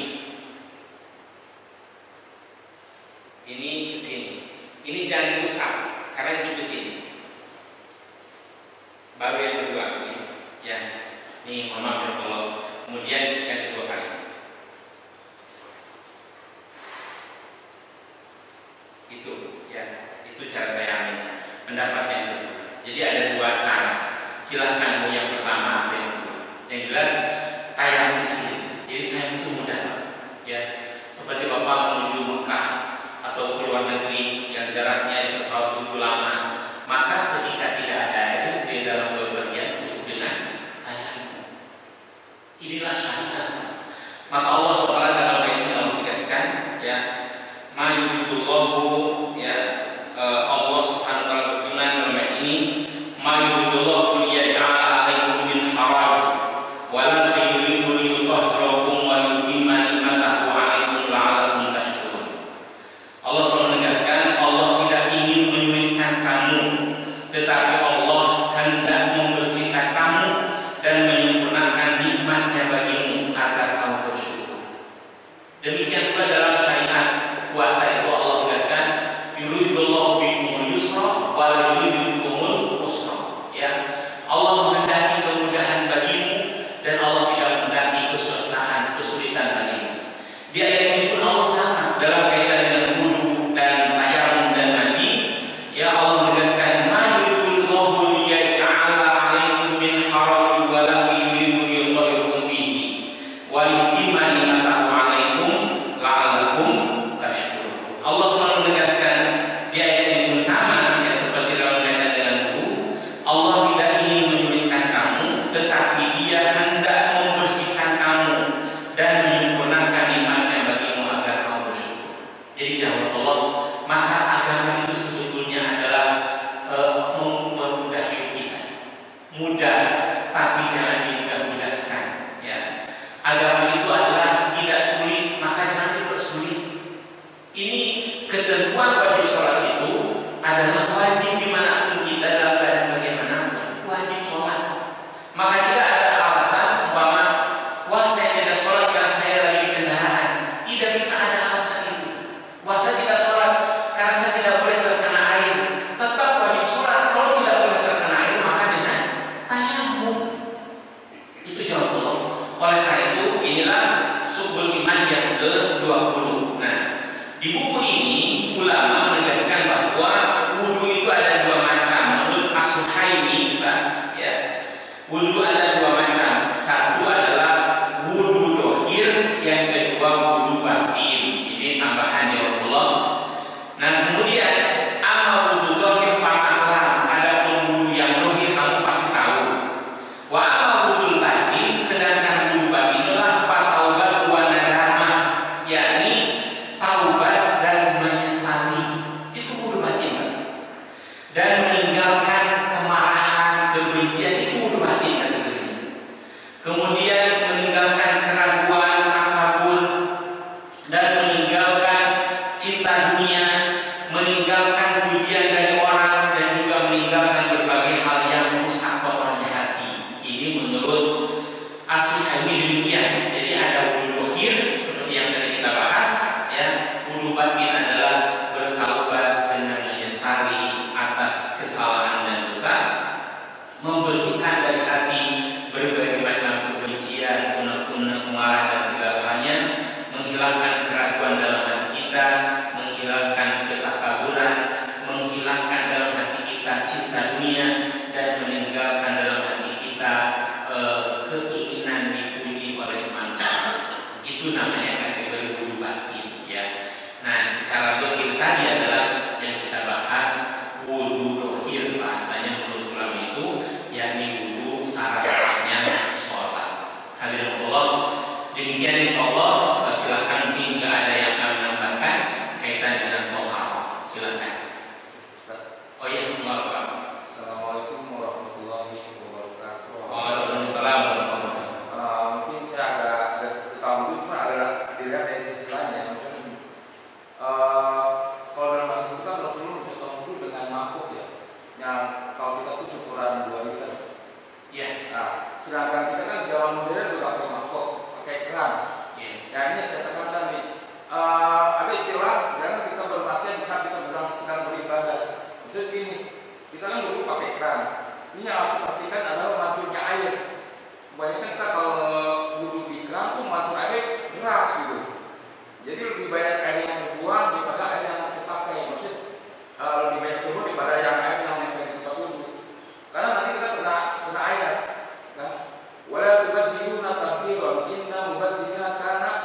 Ini ke sini. Ini jangan diusap karena itu di sini. Baru yang kedua ini, ya. Ini mohon maaf ya kalau kemudian yang kedua kali. Itu, ya. Itu cara tayamum. Pendapat yang kedua. Jadi ada dua cara. Silahkan mau yang pertama atau yang kedua. Yang jelas tayamum sendiri. Jadi tayamum itu mudah, ya. Seperti Bapak menuju Mekah atau ke luar negeri yang jaraknya di pesawat cukup lama, maka ketika tidak ada air di dalam bepergian cukup dengan tayamum. Inilah syariat. Maka Allah SWT dalam ayat ini menegaskan, ya, ma yuridullahu, ya, Allah Subhanahu wa taala berfirman dalam ayat ini, ma yuridullahu liyaj'ala 'alaikum min haraj walakin yuridu liyutahhirakum wa yutimma ni'matahu 'alaikum la'allakum tashkurun. Allah SWT menegaskan Allah tidak ingin menyulitkan kamu, tetapi Allah hendak membersihkan kamu dan menyempurnakan nikmatnya bagimu agar kamu bersyukur. Demikian pula dalam syariat puasa itu Allah tegaskan yuridullahu bikumul yusra wa la yuridu bikumul usra. Ya, Allah menghendaki kemudahan bagimu dan Allah tidak menghendaki kesusahan, kesulitan bagimu. Di ayat ini pun Allah sama dalam kaitan dengan wudu dan tayamum dan mandi. Ya, Allah menegaskan ma yuridullahu liyaj'ala 'alaikum min haraj wa la yuridu liyutahhirakum bihi wa yutimma ni'matahu 'alaikum la'allakum tashkurun. Allah SWT menegaskan di ayat ini pun sama, ya, seperti dalam kaitan dengan wudu. Allah tidak ingin menyulitkan kamu, tetapi Dia hendak membersihkan kamu dan menyempurnakan nikmatnya bagimu agar kamu bersyukur. Jadi jawab Allah, maka agama itu sebetulnya adalah mempermudah hidup kita. Mudah, tapi jangan dimudah-mudahkan. Ya. Agama itu adalah tidak sulit, maka jangan dipersulit. Ini ketentuan wajib sholat itu adalah wajib dimanapun kita dalam keadaan bagaimanapun, wajib sholat. Maka tidak ada alasan umpama wah saya tidak sholat karena saya lagi di kendaraan. Tidak bisa ada alasan itu. Wah saya tidak sholat karena saya tidak boleh terkena air. Tetap wajib sholat. Kalau tidak boleh terkena air maka dengan tayamum. Itu jawab Allah. Oleh karena itu inilah subul iman yang ke-20. Nah, di buku ini ulama menegaskan bahwa wudu itu keran. Ini yang harus diperhatikan adalah mancurnya air. Kebanyakan kita kalau wudhu di keran tuh mancur air deras gitu. Jadi lebih banyak air yang terbuang daripada air yang terpakai. Maksud lebih banyak turun daripada yang air yang nempel di tempat wudhu. Karena nanti kita kena air. Kan? Wala tubadziruna tabdziran inna mubadzirina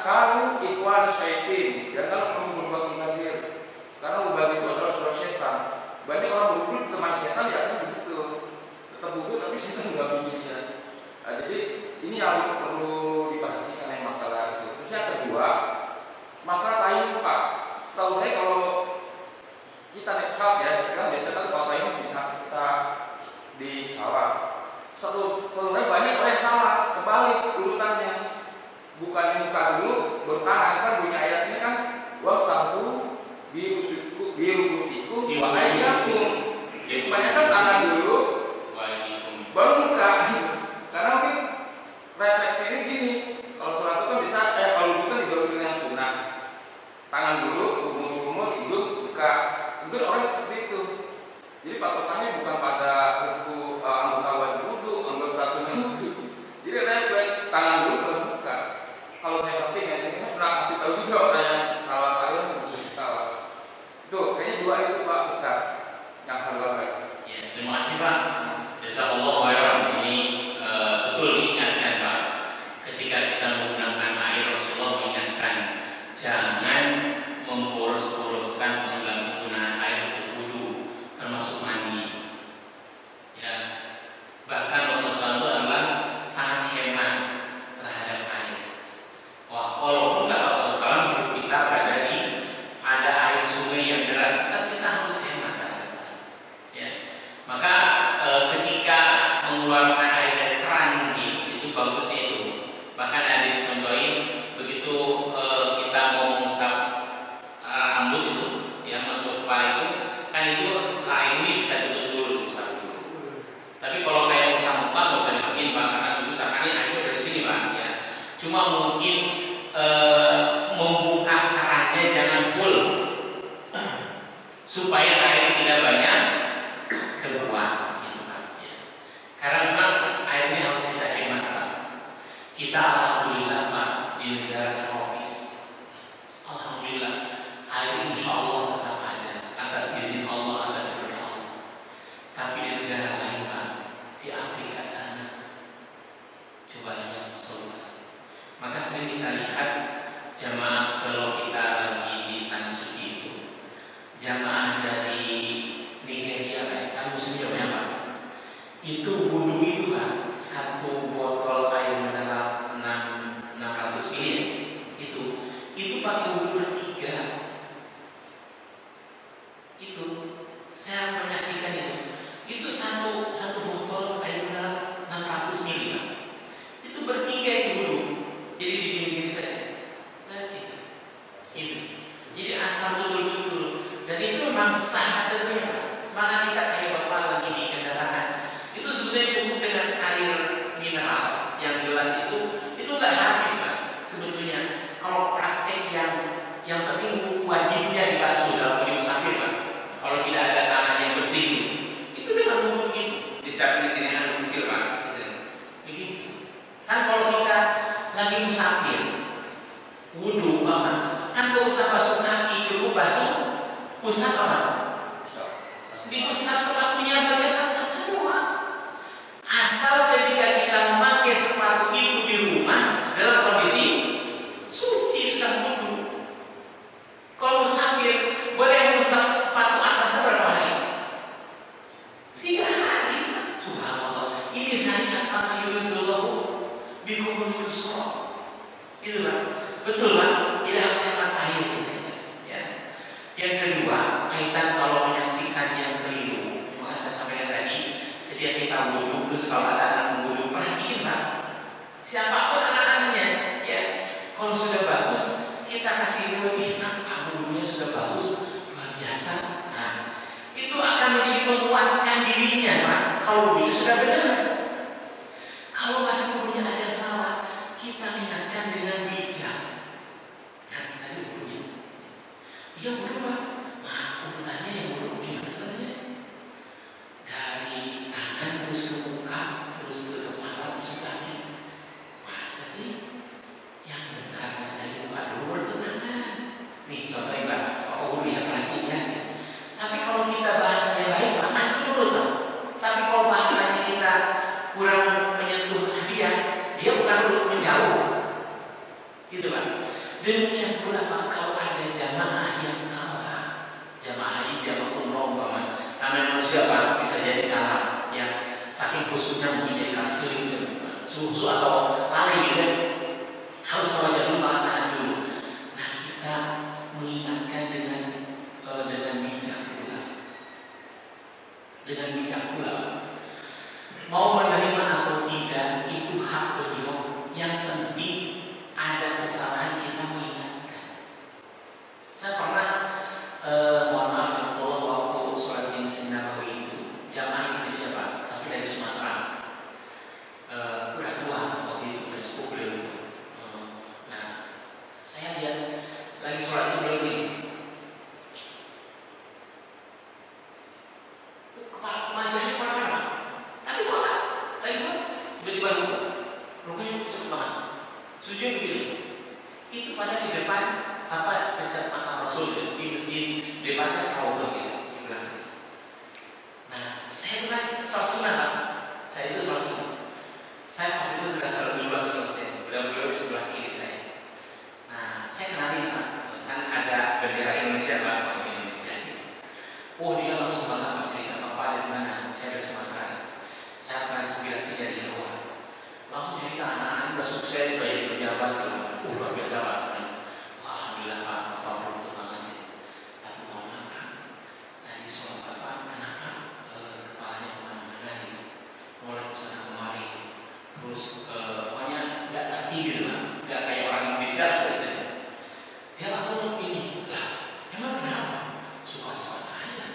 kanu ikhwan syaitin. Janganlah kamu berbuat mubazir. Karena mubazir itu adalah saudara setan. Banyak orang berwudhu teman setan ya kan begitu. Tetap wudhu tapi setan enggak bunyi dia. Nah, jadi ini yang perlu diperhatikan yang masalah itu. Terus yang kedua, masalah tayamum Pak. Setahu saya kalau kita naik pesawat ya, kan biasanya kan kalau tayamum bisa kita di pesawat. Sebenarnya banyak orang yang salah, kebalik urutannya. Bukannya muka dulu, bertangan kan bunyi ayatnya kan wamsahu birusiku wa ayyakum. Kebanyakan tangan dulu baru muka. Karena mungkin refleksi ini gini, kalau sholat itu kan bisa, kalau duduk kan didorong dengan sunnah. Tangan dulu, umur hidup, buka. Mungkin orang seperti itu. Jadi patokannya bukan pada anggota wajib wudhu, anggota sunnah wudhu. Jadi refleks tangan dulu baru buka. Kalau saya perhatikan, saya pernah kasih tahu juga orang yang salah tayang mungkin salah. Itu kayaknya dua itu Pak Ustaz yang halal. Ya, terima kasih Pak. Jazakallahu khairan. Ini betul diingatkan Pak. Ketika kita menggunakan air, Rasulullah mengingatkan jangan memboros-boroskan penggunaan air untuk wudhu, termasuk mandi. Ya, bahkan Rasulullah itu adalah sangat hemat terhadap air. Wah, walaupun kata Rasulullah hidup kita berada di ada air sungai yang deras, kita harus hemat terhadap air. Ya, maka ketika mengeluarkan air dari keran mungkin itu bagusnya itu. Bahkan ada dicontohin begitu kita mau mengusap rambut itu, yang masuk kepala itu, kan itu setelah air ini bisa tutup dulu, diusap dulu. Tapi kalau kayak usap muka nggak usah dipakein Pak, karena usapannya airnya dari sini Pak. Ya, cuma mungkin membuka kerannya jangan full supaya air tidak banyak keluar gitu Pak. Ya. Karena memang airnya harus kita hemat Pak. Kita alhamdulillah Pak di negara tropis, alhamdulillah air insya Allah tetap ada atas izin Allah, atas berkat Allah. Tapi di negara lain Pak, di Afrika sana, coba lihat Rasulullah. Maka sering kita lihat jamaah kalau kita lagi di tanah suci itu, jamaah dari Nigeria kan muslimnya banyak Pak. Itu wudhu itu Pak, satu botol air mineral 600 ml itu pakai wudhu bertiga. Itu saya menyaksikan itu satu botol air mineral 600 ml Pak. Itu bertiga itu wudhu. Jadi begini-gini saja. Saya gitu. Jadi asal betul-betul. Dan itu memang sangat terbaik Pak. Maka kita kayak bapak lagi di kendaraan, itu sebenarnya cukup dengan air mineral yang gelas itu nggak habis Pak. Sebetulnya kalau praktek yang penting wajibnya dibasuh dalam wudhu musafir Pak. Kalau tidak ada tanah yang bersih itu dengan wudhu begitu. Disiapin di sini handuk kecil Pak. Begitu. Kan kalau kita lagi musafir wudhu kan gak usah basuh kaki, cukup basuh usap apa? Diusap sepatunya bagian atas semua. Asal ketika kita memakai sepatu itu di rumah dalam kondisi suci sudah wudhu. Kalau musafir boleh mengusap sepatu atas berapa hari? 3 hari. Subhanallah. Ini syariat maka yuridullahu bikumul yusra. Itulah betul Pak. Tidak harus hemat air kita. Ya. Yang kedua, kaitan kalau menyaksikan yang keliru. Maka saya sampaikan tadi, ketika kita wudhu, terus kalau ada anak wudhu, perhatiin Pak. Siapapun anak-anaknya, ya. Kalau sudah bagus, kita kasih lebih nampak wudhunya sudah bagus, luar biasa. Nah, itu akan menjadi menguatkan dirinya Pak. Kalau wudhunya sudah benar. Kalau masih wudhunya ada yang salah, kita ingatkan dengan bijak. Tadi wudhunya, iya wudhu Pak. Urutannya yang wudhu gimana sebenarnya? Dari namanya manusia Pak bisa jadi salah, ya saking khususnya mungkin jadi karena sering susu atau lalai gitu, harus saja dulu tahan dulu. Nah kita mengingatkan dengan bijak pula, mau menerima atau tidak itu hak beliau. Yang penting ada kesalahan kita mengingatkan. Saya pernah mohon maaf ya Allah, waktu sholat di Masjid Nabawi itu jamaah Indonesia Pak, tapi dari Sumatera, udah tua waktu itu, udah sepuh beliau itu. Nah saya lihat lagi sholat itu beliau ini, kepala wajahnya kemana-mana Pak, tapi sholat lagi sholat tiba-tiba lupa, rukanya cepet banget, sujud begini. Itu pada di depan dekat makam Rasul di masjid depan kan Raudhah gitu di belakang. Nah, saya itu kan sholat sunnah Pak. Saya itu sholat sunnah. Saya pas itu sudah salat duluan selesai. Beliau di sebelah kiri saya. Nah, saya kenalin Pak. Kan ada bendera Indonesia Pak, bendera Indonesia. Oh dia langsung bangga cerita Bapak dari mana? Saya dari Sumatera. Saya transpirasi dari Jawa. Langsung cerita anak-anak udah sukses, udah jadi pejabat segala macam. Luar biasa Pak. Alhamdulillah Pak, Bapak beruntung banget. Tapi mohon maaf Pak, tadi sholat Bapak kenapa kepalanya kemana-mana gitu, mulai kesana kemari, terus pokoknya nggak tertib gitu Pak, nggak kayak orang Indonesia gitu. Dia langsung ini, lah emang kenapa? Suka-suka saja.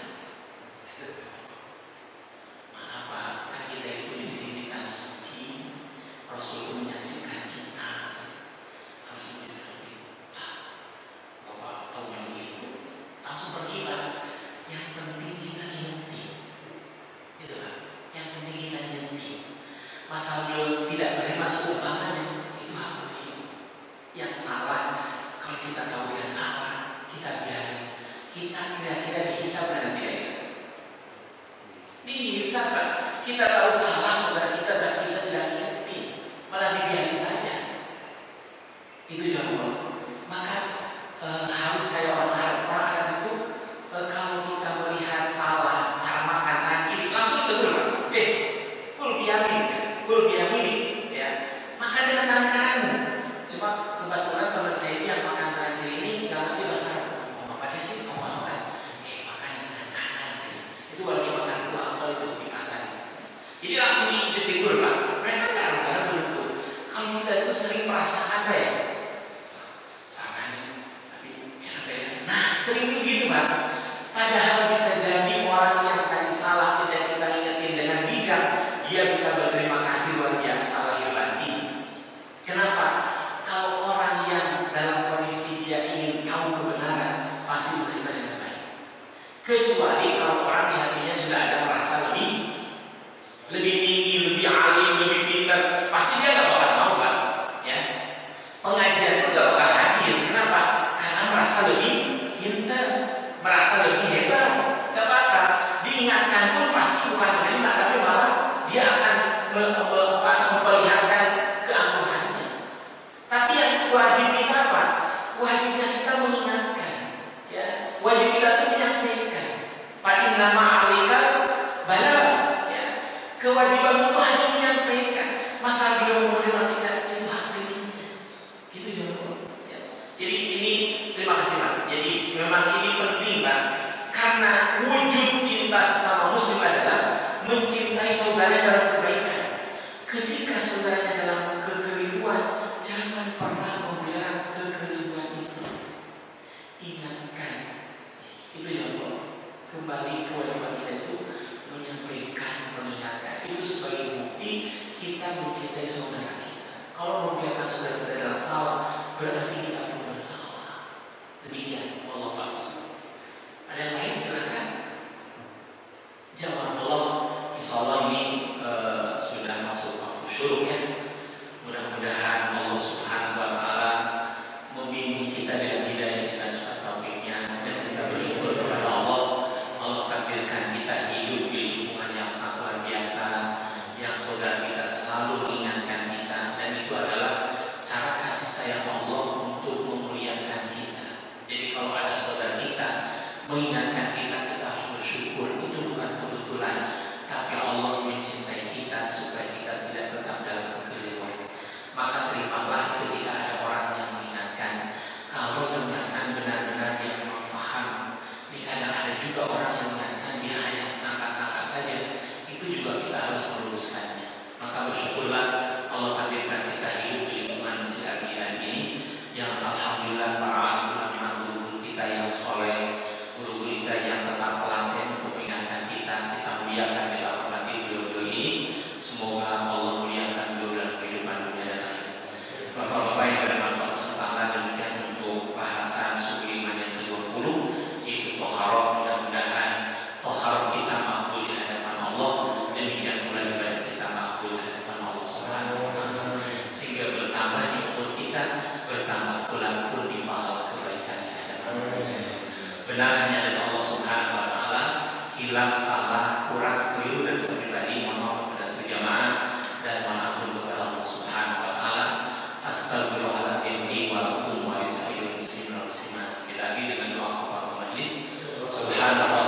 Maaf Pak, kan kita itu di sini di tanah suci, Rasul itu menyaksikan kita, harus lebih tertib. Bapak tahu yang begitu, langsung pergi Pak. Yang penting kita ngerti, gitu kan? Yang penting kita ngerti. Masalah beliau tidak menerima seumpamanya itu hak beliau. Yang salah, kalau kita tahu dia salah, kita biarin. Kita kira-kira dihisab dan tidak ya? Dihisab Pak. Kita tahu salah saudara kita, tapi kita tidak ngerti, malah dibiarin saja. Itu jawaban. Maka harus kayak orang Arab itu, kalau kita melihat salah cara makan kanan kiri langsung ditegur Pak. Kul biyamin ya. Makan dengan tangan kananmu. Cuma kebetulan teman saya ini yang makan kanan kiri ini nggak ngerti bahasa Arab. Mau apa dia sih? Mau apa? Makan dengan kanan. Itu lagi makan buah apa itu di pasar. Jadi langsung ditegur Pak. Mereka kadang-kadang begitu. Kalau kita itu sering merasa apa ya? Sering begitu Pak. Padahal bisa jadi orang yang tadi salah tidak kita ingetin dengan bijak, dia bisa berterima kasih luar biasa lahir batin. Kenapa? Kalau orang yang dalam kondisi dia ingin tahu kebenaran pasti menerima dengan baik. Kecuali kalau orang di hatinya sudah ada merasa lebih tinggi, lebih alim, lebih pintar, pasti dia nggak bakal mau Pak. Ya, pengajian itu nggak bakal hadir. Kenapa? Karena merasa lebih pintar, merasa lebih hebat, gak bakal diingatkan pun pasti bukan menerima, tapi malah dia akan memperlihatkan keangkuhannya. Tapi yang wajib kita apa? Wajibnya kita mengingatkan, ya. Wajib kita itu menyampaikan. Fa inna ma'alika bala, ya. Kewajiban itu hanya menyampaikan. Masa belum menerima tidak itu hak dirinya. Gitu juga. Ya. Jadi ini terima kasih Pak. Jadi memang ini penting Pak, karena wujud cinta sesama muslim adalah mencintai saudaranya dalam kebaikan. Ketika saudaranya dalam kekeliruan, jangan pernah membiarkan kekeliruan itu. Ingatkan. Itu yang kembali kewajiban kita itu menyampaikan, mengingatkan. Itu sebagai bukti kita mencintai saudara kita. Kalau membiarkan saudara kita dalam salah, berarti kita pun bersalah. Demikian, Allah bagus. Ada yang lain silakan. Jawab Allah. Insya Allah ini sudah masuk waktu syuruk ya. Mudah-mudahan Allah Subhanahu Wa Taala membimbing kita dengan hidayah dan taufiknya, dan kita bersyukur kepada Allah. Allah takdirkan kita hidup di lingkungan yang sangat luar biasa, yang saudara kita selalu mengingatkan kita, dan itu adalah cara kasih sayang Allah untuk memuliakan kita. Jadi kalau kebetulan Allah takdirkan kita hidup di lingkungan Masjid Al-Jihad ini, yang alhamdulillah para ulama guru kita yang soleh, guru-guru kita yang tetap telaten untuk mengingatkan kita muliakan, kita hormati beliau-beliau ini. Semoga Allah muliakan beliau dalam kehidupan dunia dan akhirat. Bapak-bapak yang bermanfaat serta Allah, demikian untuk bahasan subliman yang ke-20, yaitu toharoh. Mudah-mudahan toharoh kita makbul di hadapan Allah, demikian pula ibadah kita makbul di hadapan Allah Subhanahu wa Ta'ala, sehingga bertambahnya umur kita, bertambah pula pun di pahala kebaikan di hadapan Allah. Benar hanya dari Allah Subhanahu wa Ta'ala, hilang, salah, kurang, keliru dan seperti tadi, mohon maaf kepada seluruh jamaah dan mohon ampun kepada Allah Subhanahu wa Ta'ala. Astagfirullahaladzim wa lakum wa lisa'il muslimin wal muslimat. Kita lagi dengan doa kepada majlis. Subhanallah.